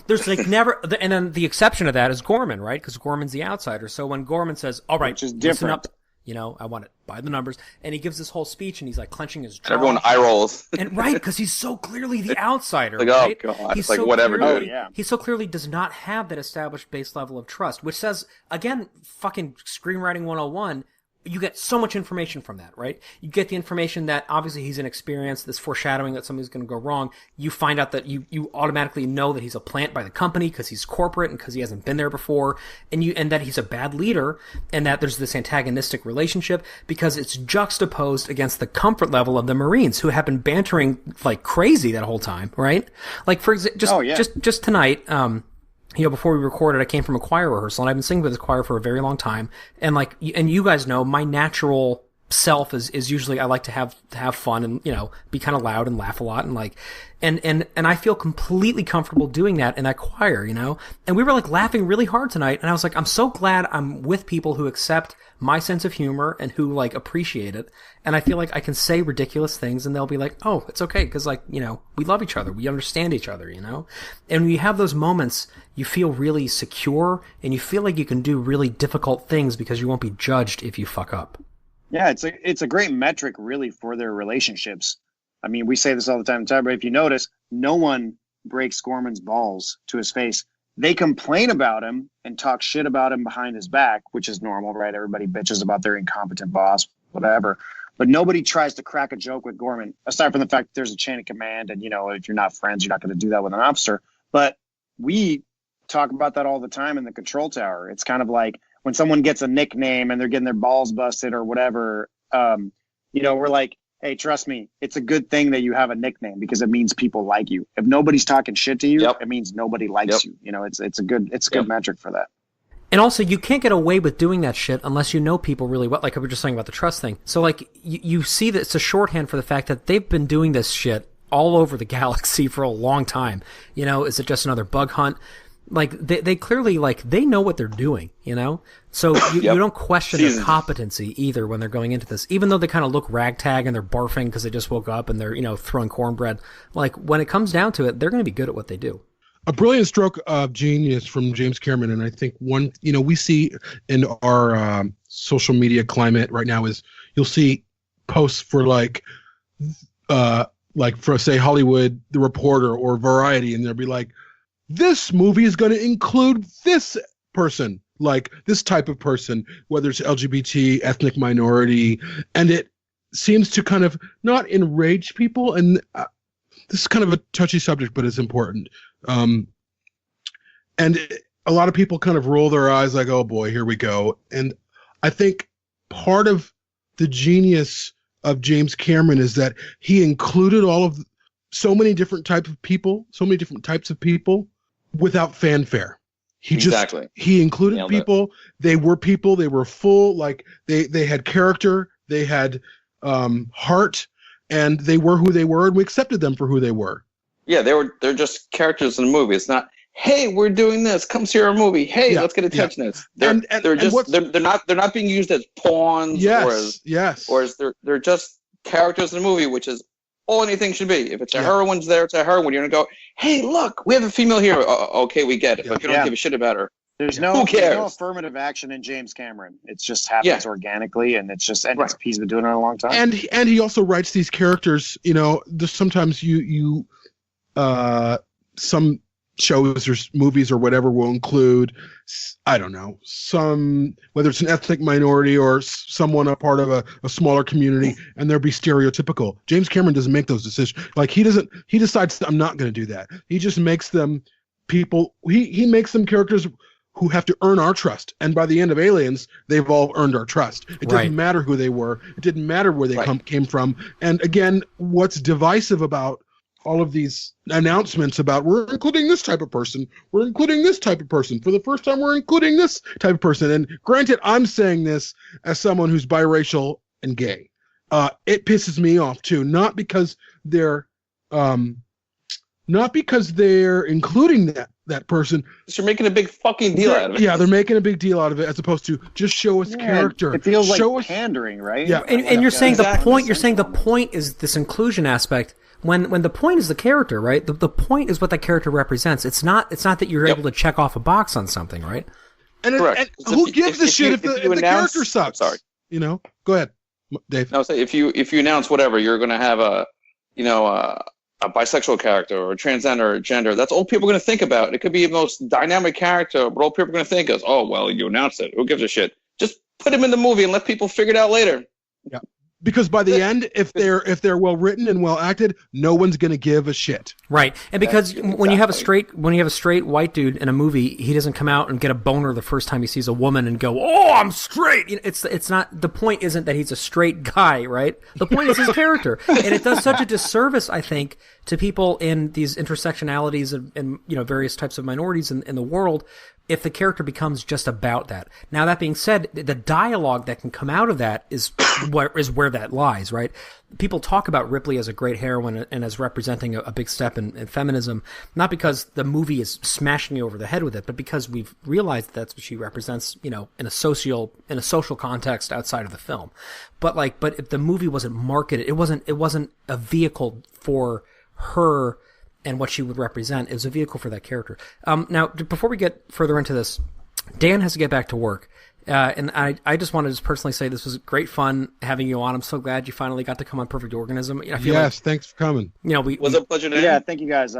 There's, like, never, and then the exception to that is Gorman, right? Because Gorman's the outsider. So when Gorman says, all right, listen up. You know, I want it by the numbers. And he gives this whole speech, and he's like clenching his jaw. And everyone eye rolls. And right, because he's so clearly the outsider. Like, right? oh god, he's like so whatever. Clearly, he so clearly does not have that established base level of trust, which says, again, fucking screenwriting 101. You get so much information from that, right? You get the information that obviously he's inexperienced, this foreshadowing that something's going to go wrong. You find out that you automatically know that he's a plant by the company because he's corporate and because he hasn't been there before, and that he's a bad leader, and that there's this antagonistic relationship because it's juxtaposed against the comfort level of the Marines who have been bantering like crazy that whole time, right? Like for example, just tonight, you know, before we recorded, I came from a choir rehearsal, and I've been singing with this choir for a very long time. And like, and you guys know, my natural self is usually I like to have fun and, you know, be kind of loud and laugh a lot and like, and I feel completely comfortable doing that in that choir, you know. And we were like laughing really hard tonight, and I was like, I'm so glad I'm with people who accept my sense of humor and who like appreciate it. And I feel like I can say ridiculous things and they'll be like, oh, it's okay. Cause like, you know, we love each other. We understand each other, you know? And when you have those moments, you feel really secure and you feel like you can do really difficult things because you won't be judged if you fuck up. Yeah. It's a great metric really for their relationships. I mean, we say this all the time, but if you notice, no one breaks Gorman's balls to his face. They complain about him and talk shit about him behind his back, which is normal, right? Everybody bitches about their incompetent boss, whatever. But nobody tries to crack a joke with Gorman, aside from the fact that there's a chain of command. And, you know, if you're not friends, you're not going to do that with an officer. But we talk about that all the time in the control tower. It's kind of like when someone gets a nickname and they're getting their balls busted or whatever, you know, we're like, hey, trust me, it's a good thing that you have a nickname because it means people like you. If nobody's talking shit to you, it means nobody likes you. You know, it's a good metric for that. And also, you can't get away with doing that shit unless you know people really well. Like I was just saying about the trust thing. So, like, you see that it's a shorthand for the fact that they've been doing this shit all over the galaxy for a long time. You know, is it just another bug hunt? Like, they clearly, like, they know what they're doing, you know? So you don't question their competency either when they're going into this. Even though they kind of look ragtag and they're barfing because they just woke up and they're, you know, throwing cornbread. Like, when it comes down to it, they're going to be good at what they do. A brilliant stroke of genius from James Cameron, and I think one, you know, we see in our social media climate right now is you'll see posts for like for say Hollywood, The Reporter or Variety, and they'll be like, this movie is going to include this person, like this type of person, whether it's LGBT, ethnic minority, and it seems to kind of not enrage people. And this is kind of a touchy subject, but it's important. And a lot of people kind of roll their eyes like, oh boy, here we go. And I think part of the genius of James Cameron is that he included so many different types of people without fanfare. He included people. They were full, like they had character, they had heart, and they were who they were, and we accepted them for who they were. Yeah, they're just characters in the movie. It's not, hey, we're doing this, come see our movie. Hey, let's get attention. They're not being used as pawns or as they're just characters in the movie, which is all anything should be. If it's a heroine's there, it's a heroine. You're gonna go, hey, look, we have a female hero. Okay, we get it. But if you don't give a shit about her, there's no affirmative action in James Cameron. It just happens organically, and it's just he's been doing it a long time. And he also writes these characters. You know, sometimes you some shows or movies or whatever will include, I don't know, whether it's an ethnic minority or someone a part of a smaller community, and they'll be stereotypical. James Cameron doesn't make those decisions. Like he decides, I'm not going to do that. He just makes them people. He makes them characters who have to earn our trust. And by the end of Aliens, they've all earned our trust. It didn't matter who they were. It didn't matter where they came from. And again, what's divisive about all of these announcements about we're including this type of person, we're including this type of person, for the first time we're including this type of person. And granted, I'm saying this as someone who's biracial and gay. It pisses me off too, not because they're including that person. You're making a big fucking deal out of it. Yeah, they're making a big deal out of it as opposed to just show us character. It feels like pandering, right? Yeah, and you're saying the point. You're saying the point is this inclusion aspect. When the point is the character, right? The point is what that character represents. It's not that you're able to check off a box on something, right? And who gives a shit if the character sucks? Sorry. You know, go ahead, Dave. No, say if you announce whatever, you're going to have a bisexual character or a transgender or gender. That's all people are going to think about. It could be the most dynamic character, but all people are going to think is, oh, well, you announced it. Who gives a shit? Just put him in the movie and let people figure it out later. Yeah. Because by the end, if they're well written and well acted, no one's going to give a shit. Right, and because when you have a straight white dude in a movie, he doesn't come out and get a boner the first time he sees a woman and go, "Oh, I'm straight." You know, it's not, the point isn't that he's a straight guy, right? The point is his character, and it does such a disservice, I think, to people in these intersectionalities and various types of minorities in the world, if the character becomes just about that. Now, that being said, the dialogue that can come out of that is where that lies, right? People talk about Ripley as a great heroine and as representing a big step in feminism, not because the movie is smashing you over the head with it, but because we've realized that's what she represents, in a social context outside of the film. But if the movie wasn't marketed, it wasn't a vehicle for her and what she would represent. It was a vehicle for that character. Now, before we get further into this, Dan has to get back to work. And I just wanted to personally say this was great fun having you on. I'm so glad you finally got to come on Perfect Organism. Thanks for coming. Was it a pleasure to Yeah, thank you guys.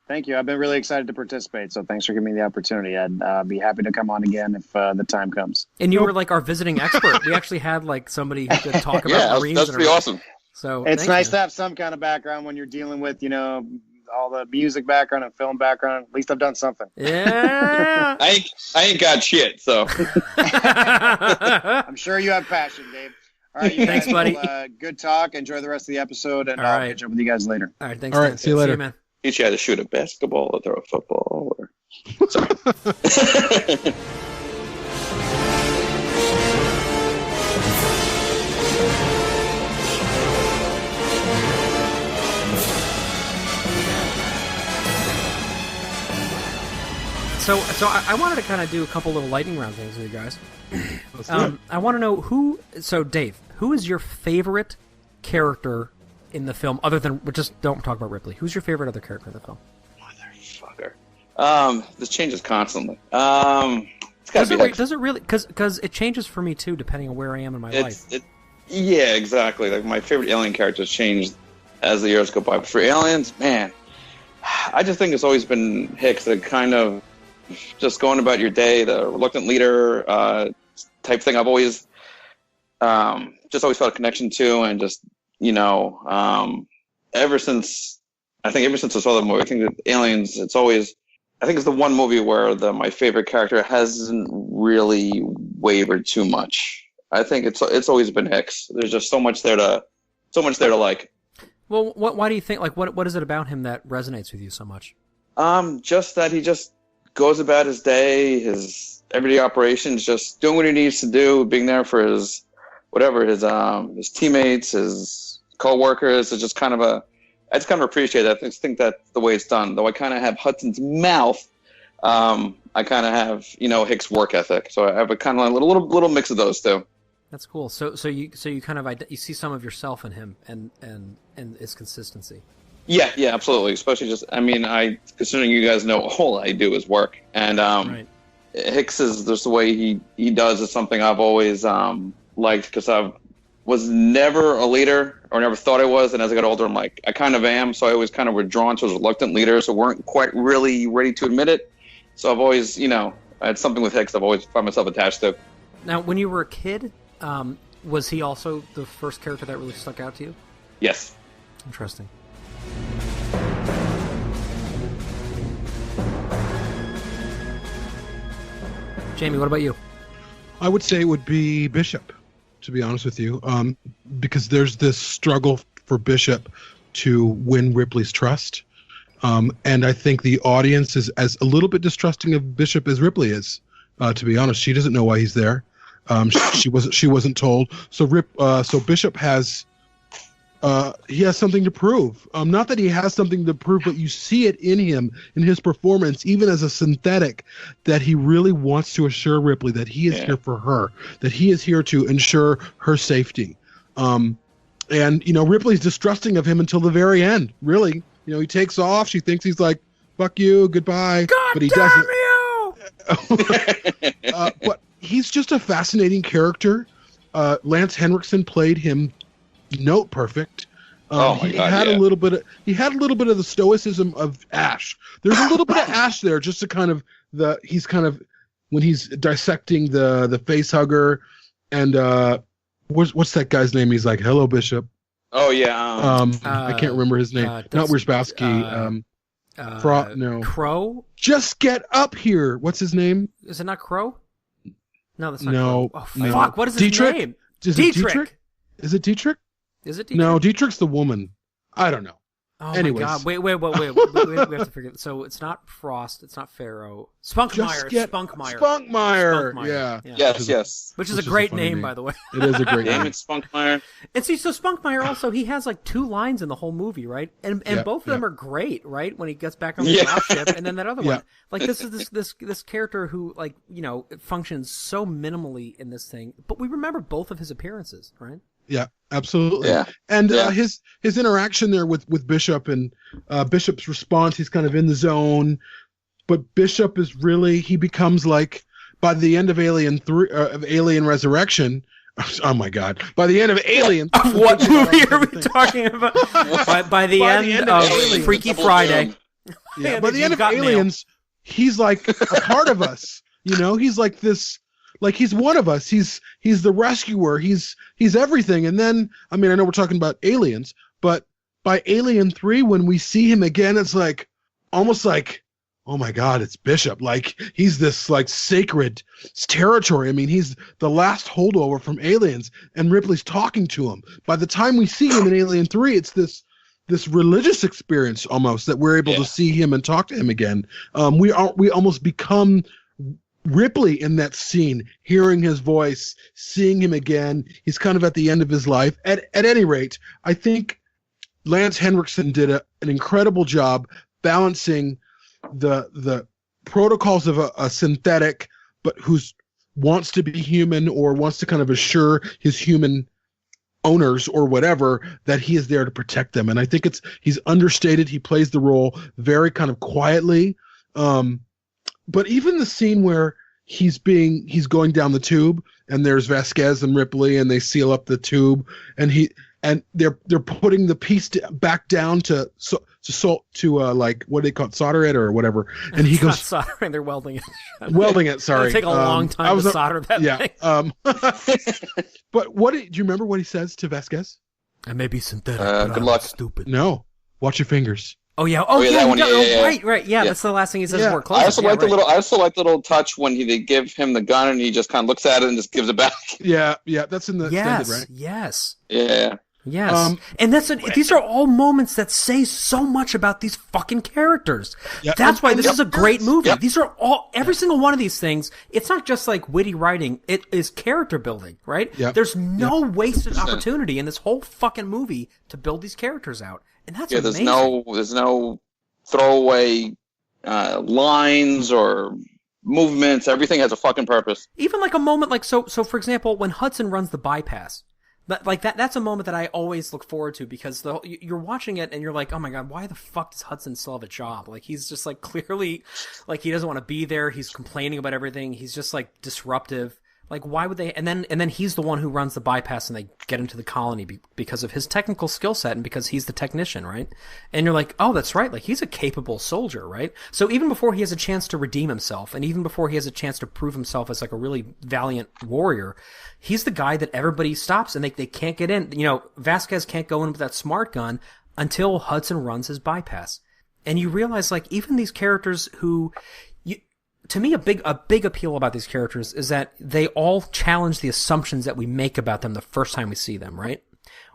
Thank you. I've been really excited to participate, so thanks for giving me the opportunity. I'd be happy to come on again if the time comes. And you were like our visiting expert. We actually had like somebody who could talk about Marines. That's pretty awesome. So it's nice to have some kind of background when you're dealing with, all the music background and film background. At least I've done something. Yeah. I ain't got shit, so. I'm sure you have passion, Dave. All right, you thanks, guys, buddy. Good talk. Enjoy the rest of the episode, and I'll catch up with you guys later. All right, thanks. All right, see you later. man. Teach you how to shoot a basketball or throw a football. Sorry. So I wanted to kind of do a couple little lightning round things with you guys. I want to know Dave, who is your favorite character in the film, other than, just don't talk about Ripley. Who's your favorite other character in the film? Motherfucker. This changes constantly. It's gotta be does it really? Because it changes for me too, depending on where I am in my life. Yeah, exactly. Like my favorite alien characters changed as the years go by. But for aliens, man, I just think it's always been Hicks, that kind of just going about your day, the reluctant leader type thing. I've always just always felt a connection to, and just ever since I saw the movie, I think that Aliens, I think it's the one movie where my favorite character hasn't really wavered too much. I think it's always been Hicks. There's just so much there to like. Well, why do you think, like, what is it about him that resonates with you so much? Just that he just goes about his day, his everyday operations, just doing what he needs to do, being there for his teammates, his co-workers. It's just I just kind of appreciate that. I just think that's the way it's done. Though I kind of have Hudson's mouth, I kind of have Hicks' work ethic. So I have a kind of like a little mix of those two. That's cool. So you kind of you see some of yourself in him and his consistency. Yeah, absolutely. Especially considering you guys know all I do is work, and right. Hicks is just the way he does is something I've always liked, because I was never a leader, or never thought I was, and as I got older, I kind of am. So I always kind of were drawn to reluctant leaders who weren't quite really ready to admit it. So I've always, I had something with Hicks I've always found myself attached to. Now, when you were a kid, was he also the first character that really stuck out to you? Yes. Interesting. Jamie, what about you? I would say it would be Bishop, to be honest with you, because there's this struggle for Bishop to win Ripley's trust. And I think the audience is as a little bit distrusting of Bishop as Ripley is, to be honest. She doesn't know why he's there. She wasn't told. So Bishop has something to prove. Not that he has something to prove, but you see it in him, in his performance, even as a synthetic, that he really wants to assure Ripley that he is here for her, that he is here to ensure her safety. And Ripley's distrusting of him until the very end. Really, he takes off. She thinks he's like, "Fuck you, goodbye," but he doesn't. You! But he's just a fascinating character. Lance Henriksen played him note perfect. He had a little bit of the stoicism of Ash. There's a little bit of Ash there, just to kind of when he's dissecting the face hugger, and what's that guy's name? He's like, "Hello, Bishop." Oh yeah. I can't remember his name. Not Wierzbowski. No. Crow. Just get up here. What's his name? Is it not Crow? No, that's not no. Crow. Oh no. fuck! What is his name? Dietrich. Is it Dietrich? Is it Dietrich? No, Dietrich's the woman. I don't know. Oh Anyways. my god! Wait! We have to figure. So it's not Frost. It's not Pharaoh. Spunkmeyer. Spunkmeyer. Yeah. Yes. Which is a great name, by the way. It is a great name. Damn it, Spunkmeyer. And see, so Spunkmeyer also, he has like 2 lines in the whole movie, right? And both of them are great, right? When he gets back on the ship, and then that other one. Like this is this character who, like, you know, functions so minimally in this thing, but we remember both of his appearances, right? Yeah, absolutely. Yeah. And his interaction there with Bishop, and Bishop's response, he's kind of in the zone, but Bishop is really, he becomes like, by the end of Alien Resurrection, oh my god, by the end of Alien, what movie are we talking about? by the end of Freaky Friday. Yeah, by the end of Aliens, he's like a part of us. You know, he's like this. Like, he's one of us. He's the rescuer. He's everything. And then, I mean, I know we're talking about Aliens, but by Alien 3, when we see him again, it's like, almost like, oh my God, it's Bishop. Like, he's this, like, sacred territory. I mean, he's the last holdover from Aliens, and Ripley's talking to him. By the time we see him in Alien 3, it's this religious experience almost, that we're able to see him and talk to him again. We almost become Ripley in that scene, hearing his voice, seeing him again. He's kind of at the end of his life. At any rate, I think Lance Henriksen did an incredible job balancing the protocols of a synthetic, but who's wants to be human, or wants to kind of assure his human owners or whatever that he is there to protect them. And I think he's understated. He plays the role very kind of quietly. But even the scene where he's going down the tube, and there's Vasquez and Ripley, and they seal up the tube, and they're putting the piece back down to like, what do they call it, solder it or whatever, and he goes, not soldering, they're welding it. Welding it, sorry. It'll take a long time to solder that thing. But do you remember what he says to Vasquez? I may be synthetic, but good luck. Stupid. No, watch your fingers. Oh yeah, that one. Right. Yeah, that's the last thing he says. Before it closes. I also like the little touch when they give him the gun and he just kind of looks at it and just gives it back. Yeah, that's in the extended, right? Yes. Yeah. Yes. And these are all moments that say so much about these fucking characters. Yeah. That's why this is a great movie. Yep. These are every single one of these things. It's not just like witty writing. It is character building, right? Yep. There's no wasted opportunity in this whole fucking movie to build these characters out. And that's amazing. There's no throwaway lines or movements. Everything has a fucking purpose. Even like a moment like so for example, when Hudson runs the bypass, like that's a moment that I always look forward to, because you're watching it and you're like, oh my God, why the fuck does Hudson still have a job? Like, he's just like clearly like he doesn't want to be there. He's complaining about everything. He's just like disruptive. Like, why would they? And then he's the one who runs the bypass, and they get into the colony because of his technical skill set and because he's the technician, right? And you're like, oh, that's right. Like, he's a capable soldier, right? So even before he has a chance to redeem himself, and even before he has a chance to prove himself as like a really valiant warrior, he's the guy that everybody stops, and they can't get in. You know, Vasquez can't go in with that smart gun until Hudson runs his bypass. And you realize, like, even these characters who, to me, a big appeal about these characters is that they all challenge the assumptions that we make about them the first time we see them, right?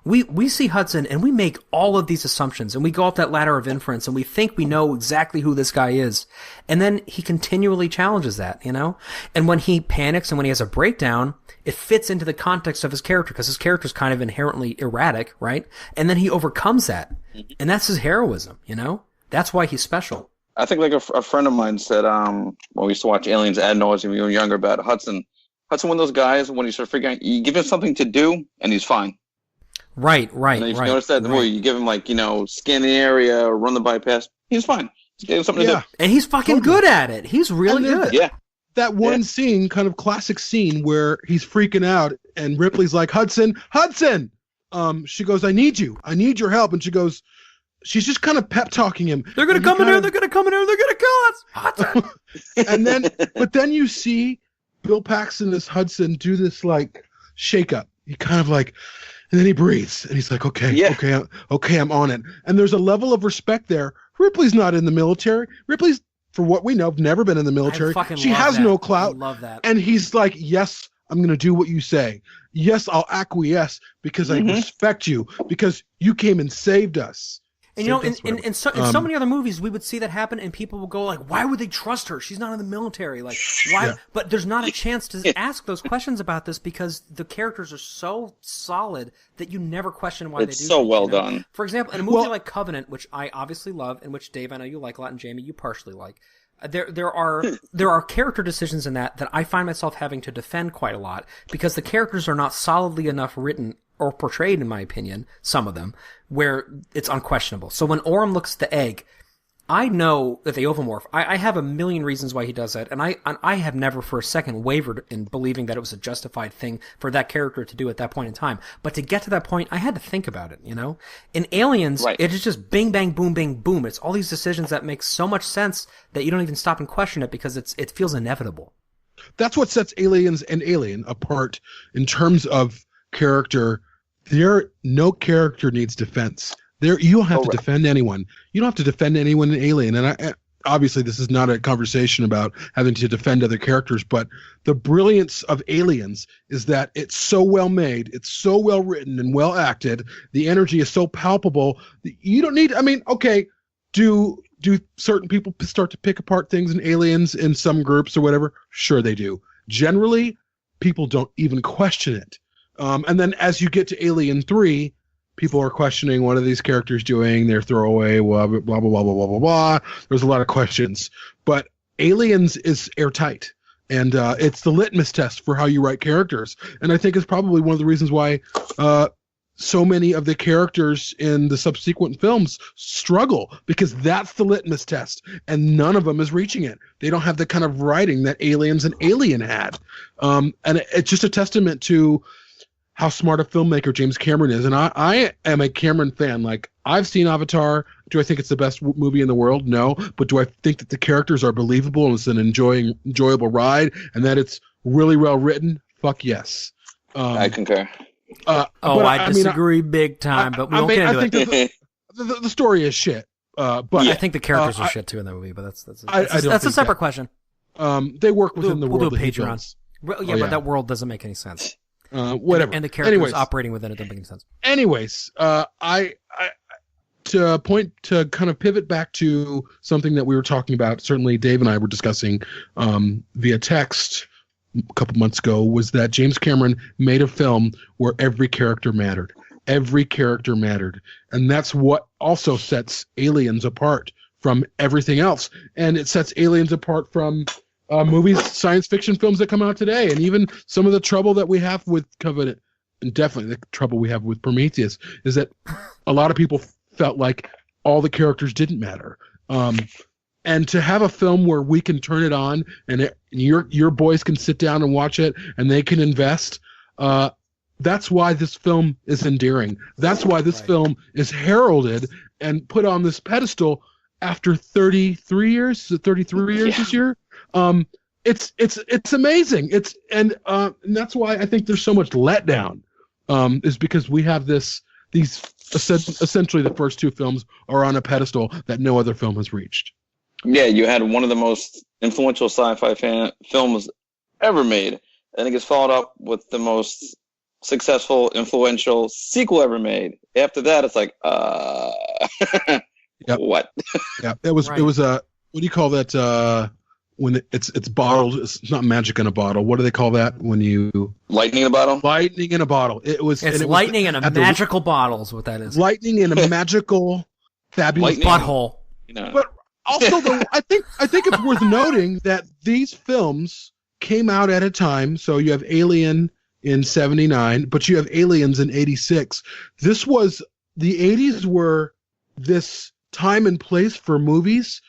We see Hudson and we make all of these assumptions, and we go up that ladder of inference, and we think we know exactly who this guy is. And then he continually challenges that, you know? And when he panics and when he has a breakdown, it fits into the context of his character, because his character is kind of inherently erratic, right? And then he overcomes that. And that's his heroism, you know? That's why he's special. I think like a friend of mine said, when we used to watch Aliens ad nauseum when we were younger, about Hudson. Hudson, one of those guys, when you start figuring, you give him something to do, and he's fine. Right. And if you notice that, boy, you give him like, scan the area, or run the bypass, he's fine. Just give him something to do. And he's fucking good at it. He's really good. Yeah. that one scene, kind of classic scene where he's freaking out and Ripley's like, Hudson. She goes, I need your help. And she's just kind of pep talking him. They're going to come in here. They're going to kill us. Hudson. But then you see Bill Paxton as Hudson do this like shake up. He kind of like, and then he breathes and he's like, okay, I'm on it. And there's a level of respect there. Ripley's not in the military. Ripley's, for what we know, never been in the military. She has no clout. I love that. And he's like, yes, I'm going to do what you say. Yes, I'll acquiesce because I respect you, because you came and saved us. And in so many other movies, we would see that happen, and people would go like, "Why would they trust her? She's not in the military. Like, why?" Yeah. But there's not a chance to ask those questions about this because the characters are so solid that you never question why they do. It's so well done. For example, in a movie like Covenant, which I obviously love, and which Dave, I know you like a lot, and Jamie, you partially like. There are character decisions in that I find myself having to defend quite a lot because the characters are not solidly enough written or portrayed, in my opinion, some of them, where it's unquestionable. So when Orm looks at the egg, I know that they ovomorph. I have a million reasons why he does that, and I have never for a second wavered in believing that it was a justified thing for that character to do at that point in time. But to get to that point, I had to think about it, you know? In Aliens, It is just bing, bang, boom, bang, boom. It's all these decisions that make so much sense that you don't even stop and question it because it feels inevitable. That's what sets Aliens and Alien apart in terms of character. No character needs defense. You don't have to defend anyone. You don't have to defend anyone in Alien. And obviously this is not a conversation about having to defend other characters, but the brilliance of Aliens is that it's so well made, it's so well written and well acted. The energy is so palpable that you don't need, do certain people start to pick apart things in Aliens in some groups or whatever? Sure they do. Generally, people don't even question it. And then as you get to Alien 3, people are questioning what are these characters doing, their throwaway, blah, blah, blah, blah, blah, blah, blah, blah. There's a lot of questions. But Aliens is airtight. And it's the litmus test for how you write characters. And I think it's probably one of the reasons why so many of the characters in the subsequent films struggle, because that's the litmus test. And none of them is reaching it. They don't have the kind of writing that Aliens and Alien had. And it's just a testament to how smart a filmmaker James Cameron is. And I am a Cameron fan. Like, I've seen Avatar. Do I think it's the best movie in the world? No. But do I think that the characters are believable and it's an enjoyable ride and that it's really well written? Fuck yes. I concur. I disagree big time, but we won't get into it. The story is shit. But I think the characters are shit too in that movie, but that's a separate question. They work within the world. We'll do a Patreon. But that world doesn't make any sense. Whatever. And the characters operating within it don't make any sense. Anyways, to kind of pivot back to something that we were talking about, certainly Dave and I were discussing via text a couple months ago, was that James Cameron made a film where every character mattered. Every character mattered. And that's what also sets Aliens apart from everything else. And it sets Aliens apart from movies, science fiction films that come out today, and even some of the trouble that we have with Covenant, and definitely the trouble we have with Prometheus, is that a lot of people felt like all the characters didn't matter. And to have a film where we can turn it on and your boys can sit down and watch it and they can invest, that's why this film is endearing. That's why this film is heralded and put on this pedestal after 33 years. Is it 33 years this year? It's amazing. And that's why I think there's so much letdown, is because we have these essentially the first two films are on a pedestal that no other film has reached. Yeah, you had one of the most influential sci-fi films ever made, and it gets followed up with the most successful, influential sequel ever made. After that, it's like, yep. What? Yeah, it was what do you call that? When it's bottled, it's not magic in a bottle. What do they call that when you lightning in a bottle? Lightning in a bottle. It's lightning in a magical bottle is what that is. Lightning in a magical, fabulous butthole. But also, I think it's worth noting that these films came out at a time. So you have Alien in '79, but you have Aliens in '86. The '80s were this time and place for movies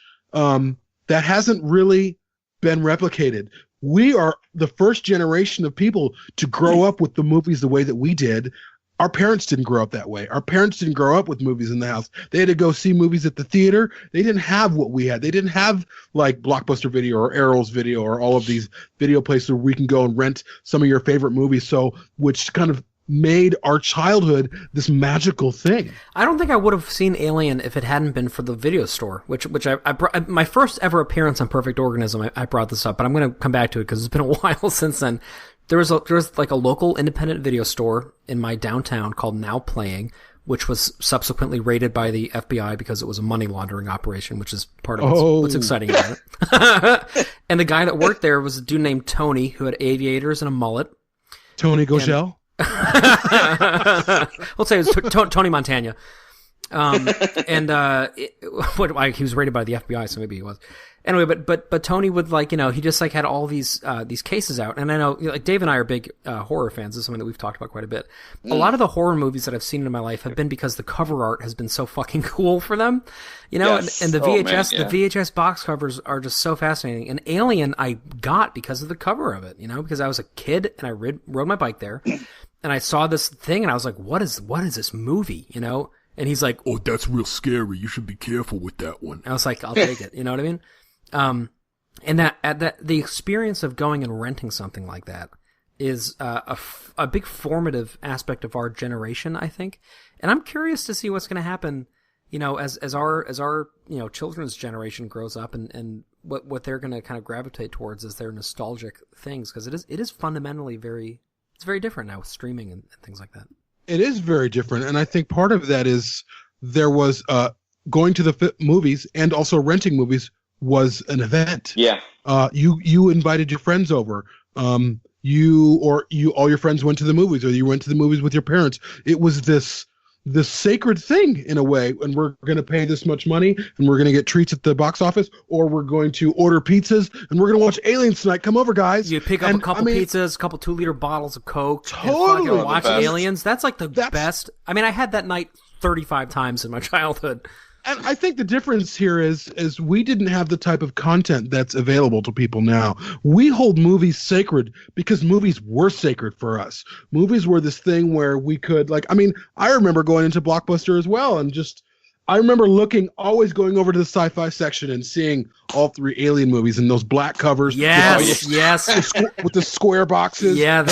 that hasn't really been replicated. we are the first generation of people to grow up with the movies the way that we did. Our parents didn't grow up that way. Our parents didn't grow up with movies in the house. They had to go see movies at the theater. They didn't have what we had. They didn't have like Blockbuster Video or Errol's Video or all of these video places where we can go and rent some of your favorite movies. So, which kind of made our childhood this magical thing. I don't think I would have seen Alien if it hadn't been for the video store, which I brought, my first ever appearance on Perfect Organism. I brought this up, but I'm going to come back to it because it's been a while since then. There was like a local independent video store in my downtown called Now Playing, which was subsequently raided by the FBI because it was a money laundering operation, which is part of what's exciting about it. And the guy that worked there was a dude named Tony who had aviators and a mullet. Tony Gogel? We'll say it was Tony Montana. He was raided by the FBI, so maybe he was. Anyway, but Tony would he just had all these cases out, and I know like Dave and I are big horror fans. This is something that we've talked about quite a bit. A lot of the horror movies that I've seen in my life have been because the cover art has been so fucking cool for them, yes. and the VHS box covers are just so fascinating. And Alien I got because of the cover of it, because I was a kid and I rode my bike there, and I saw this thing and I was like, what is this movie, And he's like, "Oh, that's real scary. You should be careful with that one." I was like, "I'll take it." You know what I mean? And that the experience of going and renting something like that is a big formative aspect of our generation, I think. And I'm curious to see what's going to happen, as our children's generation grows up and what they're going to kind of gravitate towards as their nostalgic things, because it is fundamentally very different now with streaming and things like that. It is very different, and I think part of that is there was going to the movies and also renting movies was an event. Yeah. You invited your friends over. All your friends went to the movies, or you went to the movies with your parents. It was this sacred thing in a way, and we're going to pay this much money, and we're going to get treats at the box office, or we're going to order pizzas, and we're going to watch Aliens tonight. Come over, guys. You pick up a couple pizzas, a couple 2-liter bottles of Coke, totally, and watch Aliens. That's like the best. I mean, I had that night 35 times in my childhood. And I think the difference here is we didn't have the type of content that's available to people now. We hold movies sacred because movies were sacred for us. Movies were this thing where we could, I remember going into Blockbuster as well, and I remember always going over to the sci-fi section and seeing all 3 Alien movies in those black covers. Yes. With the square boxes. Yeah, the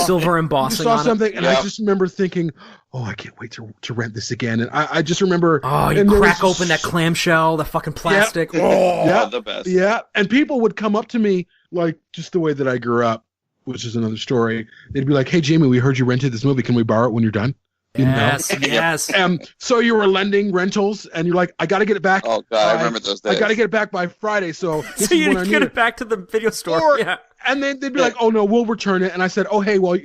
silver embossing. You saw something, and I just remember thinking, oh, I can't wait to rent this again. And I just remember. Oh, you crack open that clamshell, the fucking plastic. Yeah, the best. Yeah, and people would come up to me, like, just the way that I grew up, which is another story. They'd be like, hey, Jamie, we heard you rented this movie. Can we borrow it when you're done? Yes. So you were lending rentals, and you're like, I got to get it back. Oh, God, I remember those days. I got to get it back by Friday, so so you get it back to the video store. And then they'd be like, oh, no, we'll return it. And I said, oh, hey, well,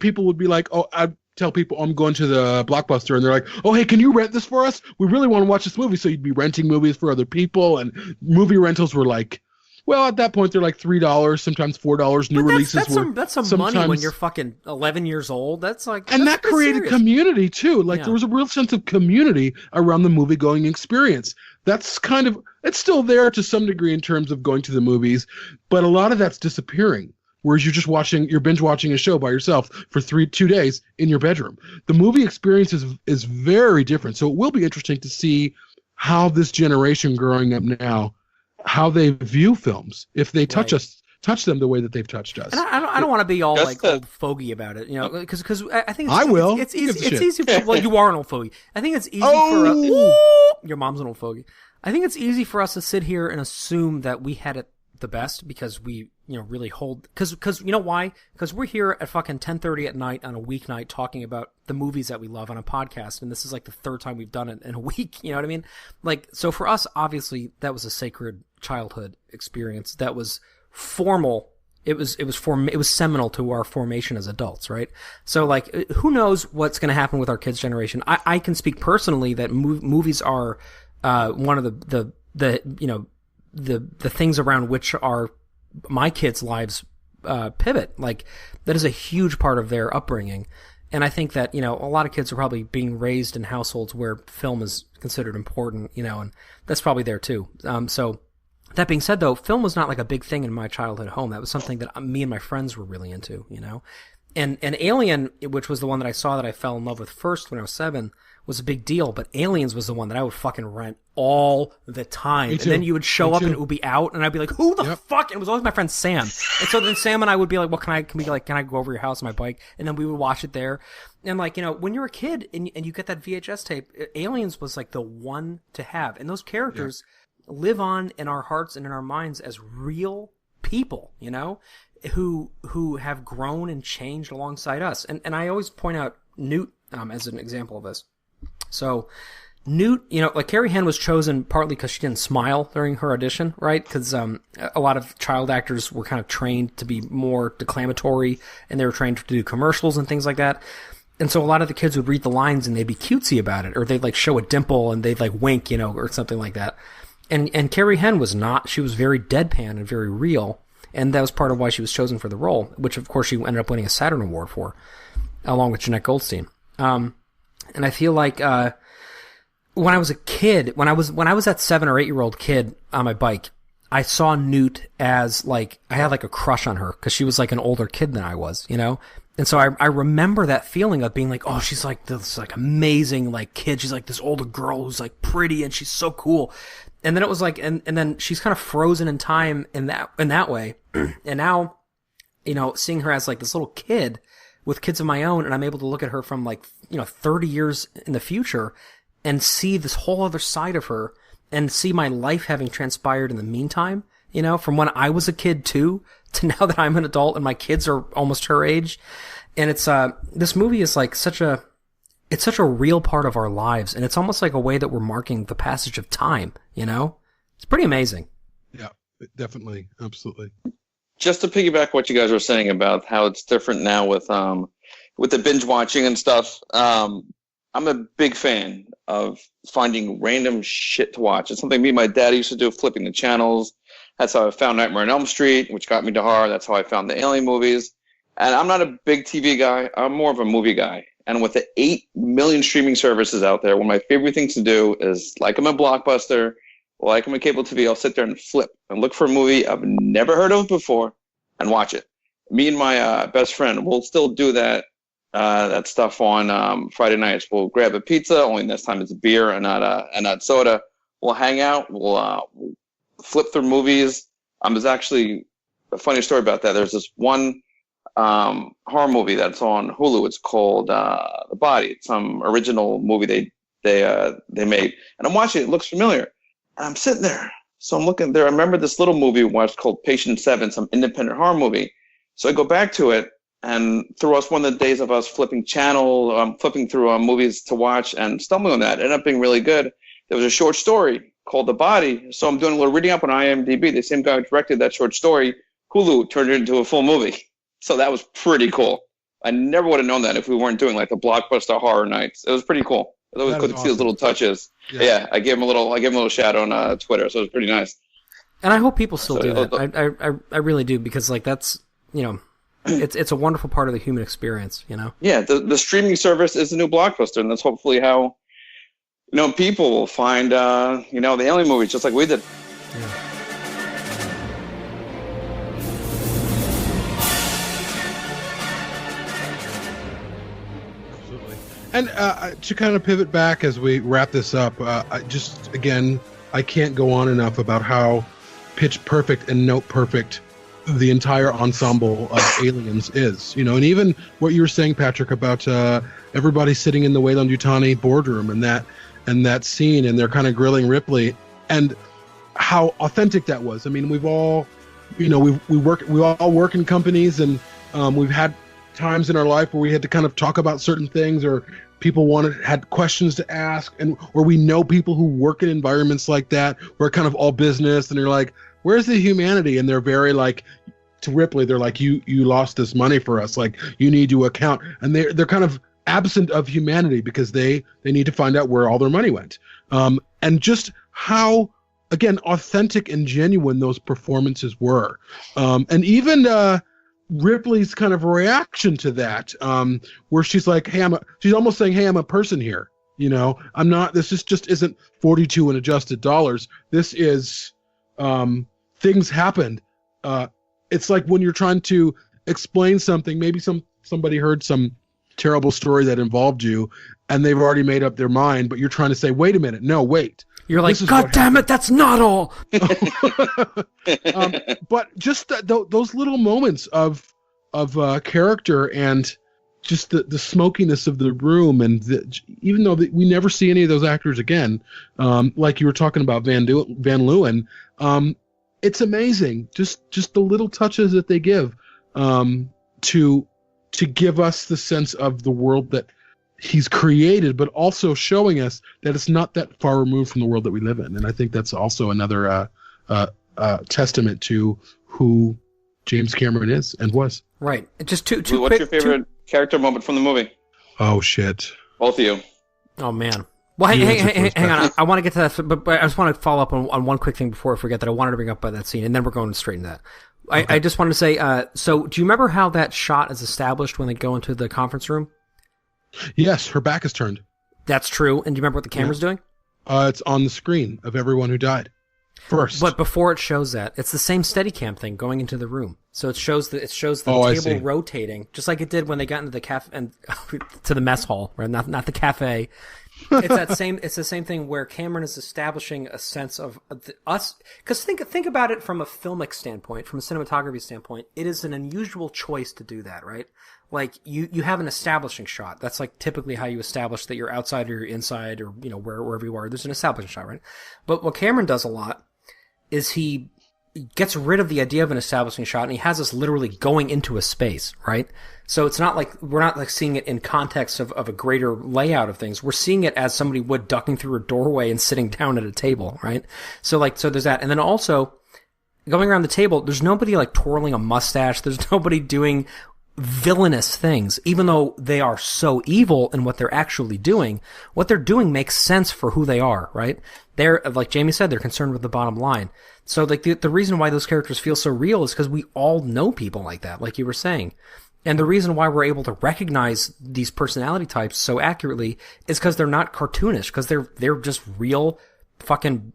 people would be like, oh, I'd tell people I'm going to the Blockbuster, and they're like, oh, hey, can you rent this for us? We really want to watch this movie. So you'd be renting movies for other people, and movie rentals were like, well, at that point, they're like $3, sometimes $4. New releases that's some money when you're fucking 11 years old. That's like, and that created serious community too. There was a real sense of community around the movie going experience. That's it's still there to some degree in terms of going to the movies, but a lot of that's disappearing. Whereas you're binge watching a show by yourself for 2 days in your bedroom. The movie experience is very different. So it will be interesting to see how this generation growing up now, how they view films, if they touch them the way that they've touched us. And I don't want to be all old fogey about it, because I think I will. It's easy. It's easy. Well, you are an old fogey. I think it's easy for your mom's an old fogey. I think it's easy for us to sit here and assume that we had it the best because we really hold, because you know why? Because we're here at fucking 10:30 at night on a weeknight talking about the movies that we love on a podcast, and this is like the 3rd time we've done it in a week. You know what I mean? Like, so for us, obviously, that was a sacred childhood experience. That was formal. It was seminal to our formation as adults, right? So, like, who knows what's going to happen with our kids' generation? I can speak personally that movies are one of the things around which my kids' lives pivot. Like, that is a huge part of their upbringing. And I think that, a lot of kids are probably being raised in households where film is considered important, and that's probably there too. So That being said, though, film was not like a big thing in my childhood home. That was something that me and my friends were really into, you know? And Alien, which was the one that I saw that I fell in love with first when I was 7, was a big deal, but Aliens was the one that I would fucking rent all the time. And then you would show up and it would be out, and I'd be like, who the fuck? And it was always my friend Sam. And so then Sam and I would be like, well, can I go over your house on my bike? And then we would watch it there. And like, you know, when you're a kid and you get that VHS tape, Aliens was like the one to have. And those characters live on in our hearts and in our minds as real people, you know, who have grown and changed alongside us. And I always point out Newt as an example of this. So Newt, you know, like Carrie Henn was chosen partly because she didn't smile during her audition, right? Because a lot of child actors were kind of trained to be more declamatory, and they were trained to do commercials and things like that. And so a lot of the kids would read the lines and they'd be cutesy about it, or they'd like show a dimple and they'd like wink, you know, or something like that. And Carrie Henn was not. She was very deadpan and very real, and that was part of why she was chosen for the role, which of course she ended up winning a Saturn Award for, along with Jeanette Goldstein. And I feel like when I was a kid, when I was that 7 or 8 year old kid on my bike, I saw Newt as like, I had like a crush on her because she was like an older kid than I was, you know? And so I remember that feeling of being like, oh, she's like this like amazing like kid. She's like this older girl who's like pretty and she's so cool. And then it was like, and then she's kind of frozen in time in that way. And now, you know, seeing her as like this little kid with kids of my own, and I'm able to look at her from like, you know, 30 years in the future and see this whole other side of her and see my life having transpired in the meantime, you know, from when I was a kid too, to now that I'm an adult and my kids are almost her age. And it's, this movie is like it's such a real part of our lives. And it's almost like a way that we're marking the passage of time, you know? It's pretty amazing. Yeah, definitely. Absolutely. Just to piggyback what you guys were saying about how it's different now with the binge watching and stuff. I'm a big fan of finding random shit to watch. It's something me and my dad used to do, flipping the channels. That's how I found Nightmare on Elm Street, which got me to horror. That's how I found the Alien movies. And I'm not a big TV guy. I'm more of a movie guy. And with the 8 million streaming services out there, one of my favorite things to do is, like I'm a Blockbuster, like I'm a cable TV, I'll sit there and flip and look for a movie I've never heard of before and watch it. Me and my best friend will still do that stuff on Friday nights. We'll grab a pizza, only this time it's beer and not soda. We'll hang out. We'll flip through movies. There's actually a funny story about that. There's this one horror movie that's on Hulu. It's called The Body. It's some original movie they made, and I'm watching it. It looks familiar, and I'm sitting there. So I'm looking there. I remember this little movie we watched called Patient 7, some independent horror movie. So I go back to it, and through us, one of the days of us flipping through movies to watch and stumbling on that, it ended up being really good. There was a short story called The Body. So I'm doing a little reading up on IMDb. The same guy who directed that short story, Hulu, turned it into a full movie. So that was pretty cool. I never would have known that if we weren't doing like the Blockbuster horror nights. It was pretty cool. It was cool to see those little touches. Yeah, I gave him a little shout on Twitter, so it was pretty nice. And I hope people still do that. I really do, because like that's, you know, it's a wonderful part of the human experience, you know. Yeah, the streaming service is the new Blockbuster, and that's hopefully how, you know, people will find you know, the Alien movies just like we did. Yeah. And to kind of pivot back as we wrap this up, I can't go on enough about how pitch perfect and note perfect the entire ensemble of Aliens is. You know, and even what you were saying, Patrick, about everybody sitting in the Weyland-Yutani boardroom and that scene, and they're kind of grilling Ripley, and how authentic that was. I mean, we've all, you know, we all work in companies, and we've had times in our life where we had to kind of talk about certain things, or people had questions to ask, or we know people who work in environments like that where kind of all business, and they're like, where's the humanity? And they're very like, to Ripley, they're like, you lost this money for us, like you need to account, and they're kind of absent of humanity because they need to find out where all their money went, and just how, again, authentic and genuine those performances were, and even Ripley's kind of reaction to that, where she's like, hey, she's almost saying, hey, I'm a person here. You know, I'm not, this just isn't 42 in adjusted dollars. This is things happened. It's like when you're trying to explain something, maybe somebody heard some terrible story that involved you, and they've already made up their mind, but you're trying to say, wait a minute, no, wait. You're like, God damn it, that's not all. But just those little moments of character and just the smokiness of the room, and even though we never see any of those actors again, like you were talking about Van Leeuwen, it's amazing. Just the little touches that they give to give us the sense of the world that he's created, but also showing us that it's not that far removed from the world that we live in. And I think that's also another testament to who James Cameron is and was. Right. Just two What's quick, your favorite character moment from the movie? Oh, shit. Both of you. Oh, man. Well, hang on. I want to get to that, but I just want to follow up on one quick thing before I forget that I wanted to bring up by that scene, and then we're going straight into that. Okay. I just wanted to say, so do you remember how that shot is established when they go into the conference room? Yes, her back is turned. That's true. And do you remember what the camera's doing? It's on the screen of everyone who died first. But before it shows that, it's the same Steadicam thing going into the room. So it shows the table rotating, just like it did when they got into the cafe and to the mess hall, right? Not the cafe. It's the same thing where Cameron is establishing a sense of us. Because think about it from a filmic standpoint, from a cinematography standpoint. It is an unusual choice to do that, right? Like you have an establishing shot. That's like typically how you establish that you're outside or you're inside or wherever you are. There's an establishing shot, right? But what Cameron does a lot is he gets rid of the idea of an establishing shot, and he has us literally going into a space, right? So it's not like we're not like seeing it in context of a greater layout of things. We're seeing it as somebody would ducking through a doorway and sitting down at a table, right? So there's that. And then also going around the table, there's nobody like twirling a mustache. There's nobody doing villainous things, even though they are so evil in what they're actually doing. What they're doing makes sense for who they are, right? They're, like Jamie said, they're concerned with the bottom line. So like the reason why those characters feel so real is because we all know people like that, like you were saying. And the reason why we're able to recognize these personality types so accurately is because they're not cartoonish, because they're just real fucking,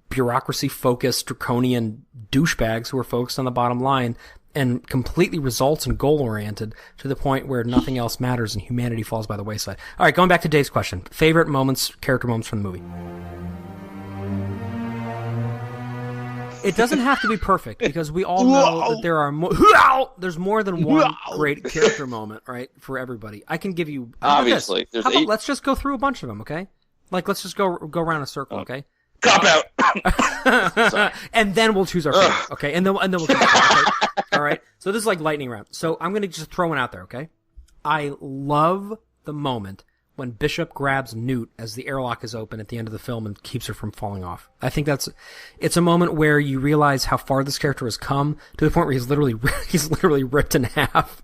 bureaucracy focused draconian douchebags who are focused on the bottom line and completely results and goal oriented to the point where nothing else matters and humanity falls by the wayside. All right, going back to Dave's question. Favorite moments, character moments from the movie. It doesn't have to be perfect because we all know that there are there's more than one great character moment, right, for everybody. I can give you obviously. How about let's just go through a bunch of them, okay? Like let's just go around a circle, okay? Cop out. And then we'll choose our favorite, okay? And then we'll choose our favorite, okay? All right. So this is like lightning round. So I'm gonna just throw one out there, okay? I love the moment when Bishop grabs Newt as the airlock is open at the end of the film and keeps her from falling off. I think it's a moment where you realize how far this character has come to the point where he's literally ripped in half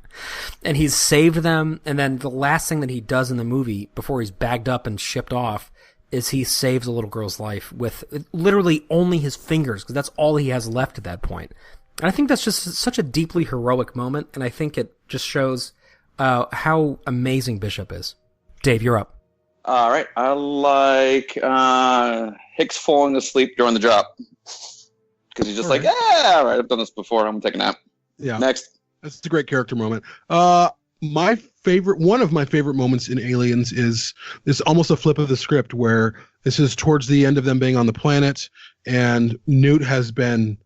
and he's saved them. And then the last thing that he does in the movie before he's bagged up and shipped off is he saves a little girl's life with literally only his fingers, because that's all he has left at that point. And I think that's just such a deeply heroic moment, and I think it just shows how amazing Bishop is. Dave, you're up. All right. I like Hicks falling asleep during the drop. Because he's just all right, I've done this before. I'm going to take a nap. Yeah. Next. That's a great character moment. One of my favorite moments in Aliens is almost a flip of the script where this is towards the end of them being on the planet, and Newt has been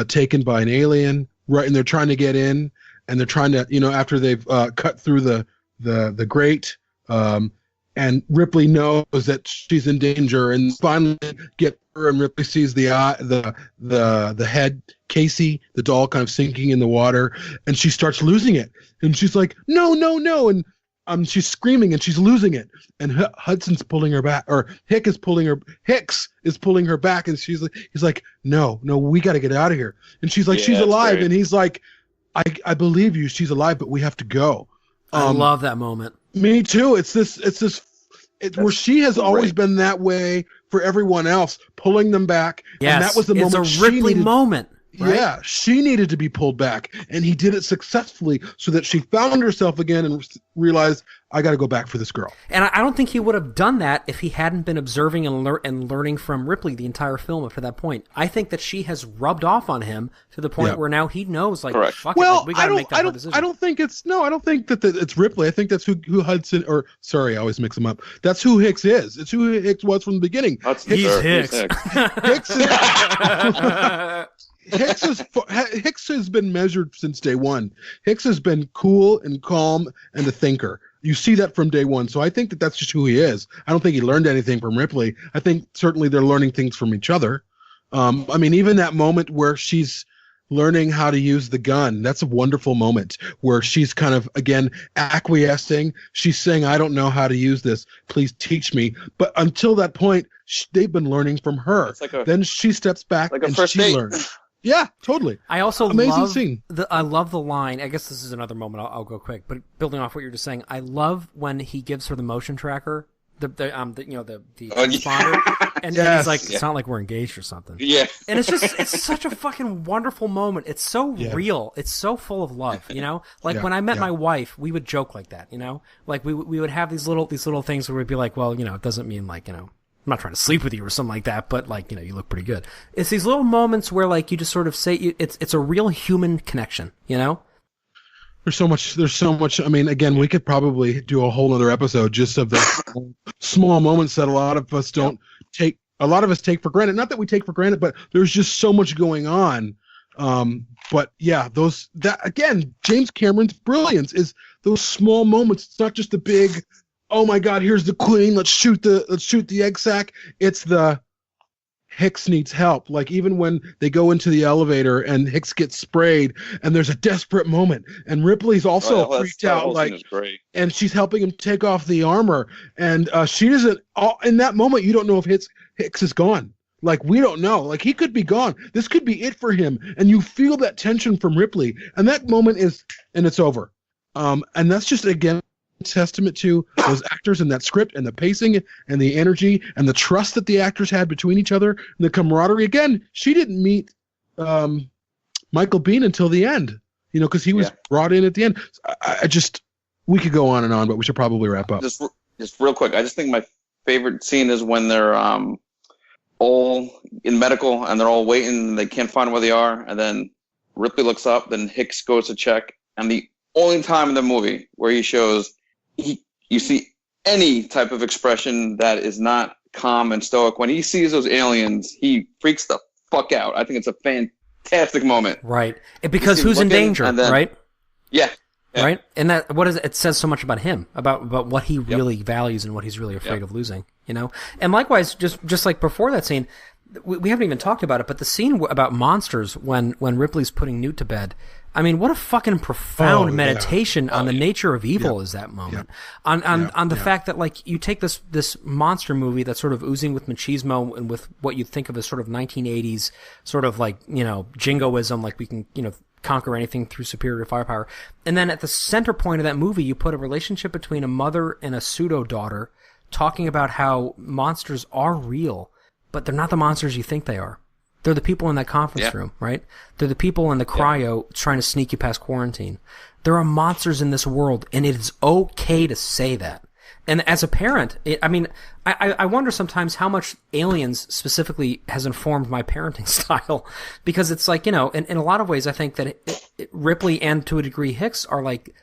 taken by an alien, right? And they're trying to get in, and they're trying to, after they've cut through the grate, and Ripley knows that she's in danger, and finally get her, and Ripley sees the head, Casey, the doll, kind of sinking in the water, and she starts losing it, and she's like, no, and she's screaming, and she's losing it, and Hudson's pulling her back, or Hicks is pulling her back, and he's like, no, we got to get out of here, and she's like, she's alive, great. And he's like, I believe you, she's alive, but we have to go. I love that moment. Me too. It's where she has always been that way for everyone else, pulling them back. Yes, and that was the moment. It's a Ripley moment. Right? Yeah, she needed to be pulled back, and he did it successfully so that she found herself again and realized, I got to go back for this girl. And I don't think he would have done that if he hadn't been observing and learning from Ripley the entire film up to that point. I think that she has rubbed off on him to the point where now he knows, like, fuck it, like, we got to make that hard decision. I don't think that it's Ripley. I think that's who Hudson, or sorry, I always mix them up. That's who Hicks is. It's who Hicks was from the beginning. He's Hicks. Hicks has been measured since day one. Hicks has been cool and calm and a thinker. You see that from day one. So I think that that's just who he is. I don't think he learned anything from Ripley. I think certainly they're learning things from each other. I mean, even that moment where she's learning how to use the gun, that's a wonderful moment where she's kind of, again, acquiescing. She's saying, I don't know how to use this. Please teach me. But until that point, they've been learning from her. Then she steps back and she learns. Yeah, totally. I also amazing scene. I love the line. I guess this is another moment. I'll go quick, but building off what you're just saying, I love when he gives her the motion tracker, the transponder, and he's like, it's not like we're engaged or something. Yeah, and it's such a fucking wonderful moment. It's so real. It's so full of love. You know, like when I met my wife, we would joke like that. You know, like we would have these little things where we'd be like, well, you know, it doesn't mean like, you know, I'm not trying to sleep with you or something like that, but like, you know, you look pretty good. It's these little moments where like you just sort of say it's a real human connection, you know? There's so much. I mean, again, we could probably do a whole other episode just of the small moments that a lot of us take for granted. Not that we take for granted, but there's just so much going on. But yeah, again, James Cameron's brilliance is those small moments. It's not just the big, oh my God, here's the queen. Let's shoot the egg sack. It's the Hicks needs help. Like even when they go into the elevator and Hicks gets sprayed and there's a desperate moment and Ripley's also freaked out, like, and she's helping him take off the armor. And she doesn't, in that moment, you don't know if Hicks is gone. Like, we don't know. Like, he could be gone. This could be it for him. And you feel that tension from Ripley. And that moment and it's over. And that's just, again, testament to those actors and that script and the pacing and the energy and the trust that the actors had between each other and the camaraderie. Again, she didn't meet Michael Biehn until the end, you know, because he was brought in at the end. We could go on and on, but we should probably wrap up. Just real quick, I just think my favorite scene is when they're all in medical and they're all waiting and they can't find where they are, and then Ripley looks up, then Hicks goes to check, and the only time in the movie where he shows you see any type of expression that is not calm and stoic. When he sees those aliens, he freaks the fuck out. I think it's a fantastic moment. Right. Because who's in danger, right? Yeah. Right? And it says so much about him, about what he really values and what he's really afraid of losing, you know? And likewise, just like before that scene, we haven't even talked about it, but the scene about monsters when Ripley's putting Newt to bed, I mean, what a fucking profound meditation on the nature of evil is that moment. On the fact that, like, you take this monster movie that's sort of oozing with machismo and with what you'd think of as sort of 1980s sort of, like, you know, jingoism, like we can, you know, conquer anything through superior firepower. And then at the center point of that movie, you put a relationship between a mother and a pseudo-daughter talking about how monsters are real, but they're not the monsters you think they are. They're the people in that conference room, right? They're the people in the cryo trying to sneak you past quarantine. There are monsters in this world, and it is okay to say that. And as a parent, I wonder sometimes how much Aliens specifically has informed my parenting style. Because it's like, you know, in a lot of ways, I think that Ripley and to a degree Hicks are like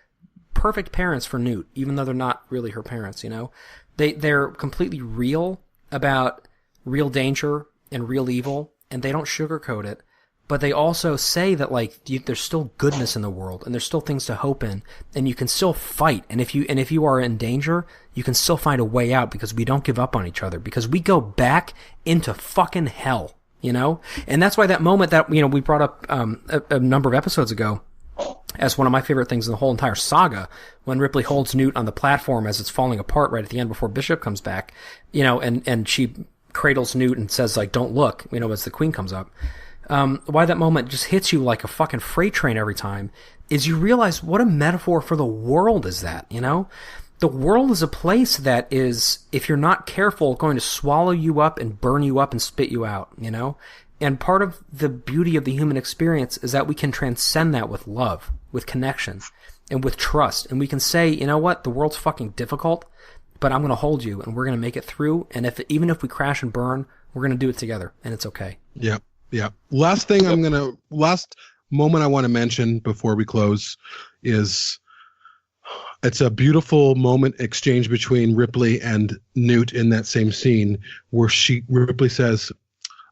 perfect parents for Newt, even though they're not really her parents, you know? They're completely real about real danger and real evil, and they don't sugarcoat it, but they also say that, like, there's still goodness in the world, and there's still things to hope in, and you can still fight, and if you are in danger, you can still find a way out, because we don't give up on each other, because we go back into fucking hell, you know? And that's why that moment that, you know, we brought up a number of episodes ago as one of my favorite things in the whole entire saga, when Ripley holds Newt on the platform as it's falling apart right at the end before Bishop comes back, you know, and she cradles Newt and says, like, don't look, you know, as the Queen comes up. Why that moment just hits you like a fucking freight train every time is you realize what a metaphor for the world is that, you know? The world is a place that is, if you're not careful, going to swallow you up and burn you up and spit you out, you know? And part of the beauty of the human experience is that we can transcend that with love, with connection, and with trust. And we can say, you know what, the world's fucking difficult, but I'm going to hold you, and we're going to make it through. And even if we crash and burn, we're going to do it together, and it's okay. Yeah, yeah. Last moment I want to mention before we close is it's a beautiful moment exchange between Ripley and Newt in that same scene where Ripley says,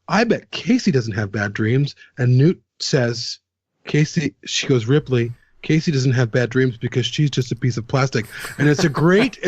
I bet Casey doesn't have bad dreams. And Newt says, she goes, Ripley, Casey doesn't have bad dreams because she's just a piece of plastic. And it's a great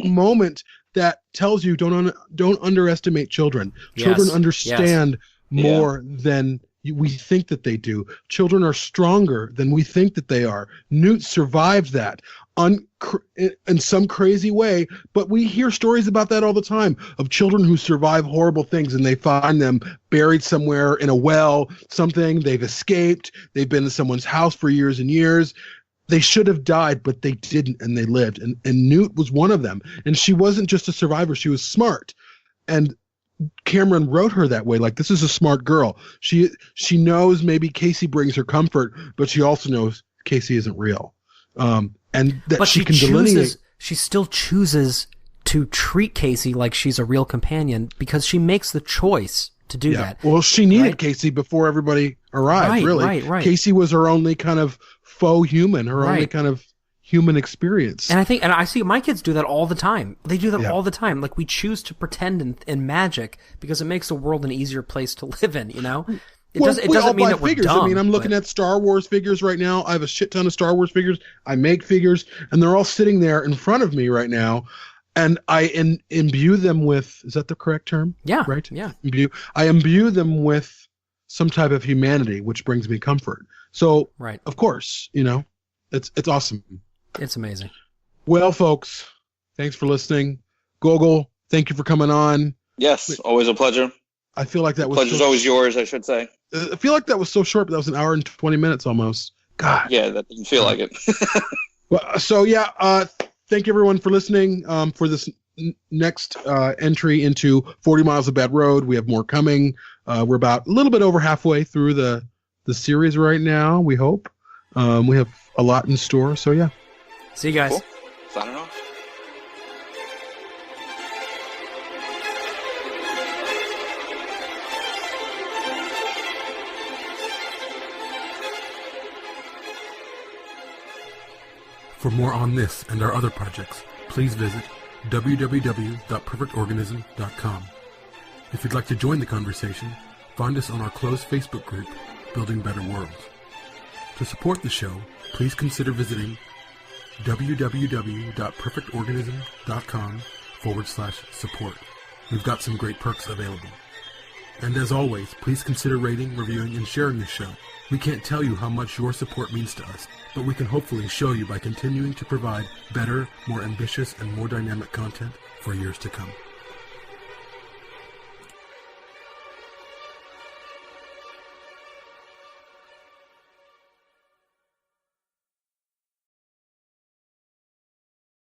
moment that tells you don't underestimate children. Yes, children understand more than we think that they do. Children are stronger than we think that they are. Newt survived that in some crazy way, but we hear stories about that all the time, of children who survive horrible things and they find them buried somewhere in a well, something, they've escaped, they've been in someone's house for years and years. They should have died, but they didn't, and they lived. And Newt was one of them. And she wasn't just a survivor, she was smart. And Cameron wrote her that way, like, this is a smart girl. She knows maybe Casey brings her comfort, but she also knows Casey isn't real. And that she can delineate. She still chooses to treat Casey like she's a real companion because she makes the choice to do that. Well, she needed Casey before everybody arrived, really. Right. Casey was her only kind of faux human, her only kind of human experience. And I see my kids do that all the time. They do that all the time. Like, we choose to pretend in magic because it makes the world an easier place to live in, you know? It doesn't mean that we're figures. dumb. I mean, I'm looking at Star Wars figures right now. I have a shit ton of Star Wars figures. I make figures, and they're all sitting there in front of me right now. And I imbue them with, is that the correct term? Yeah. Right? Yeah. I imbue them with some type of humanity, which brings me comfort. So, of course, you know, it's awesome. It's amazing. Well, folks, thanks for listening. Gogol, thank you for coming on. Yes, always a pleasure. I feel like that was pleasure's always yours, I should say. I feel like that was so short, but that was an hour and 20 minutes almost. God. Yeah, that didn't feel like it. Well, so thank you everyone for listening. For this next entry into 40 Miles of Bad Road, we have more coming. We're about a little bit over halfway through the series right now. We hope we have a lot in store. So yeah. See you guys. Cool. Signing off. For more on this and our other projects, please visit www.perfectorganism.com. If you'd like to join the conversation, find us on our closed Facebook group, Building Better Worlds. To support the show, please consider visiting www.perfectorganism.com/support. We've got some great perks available. And as always, please consider rating, reviewing, and sharing the show. We can't tell you how much your support means to us, but we can hopefully show you by continuing to provide better, more ambitious, and more dynamic content for years to come.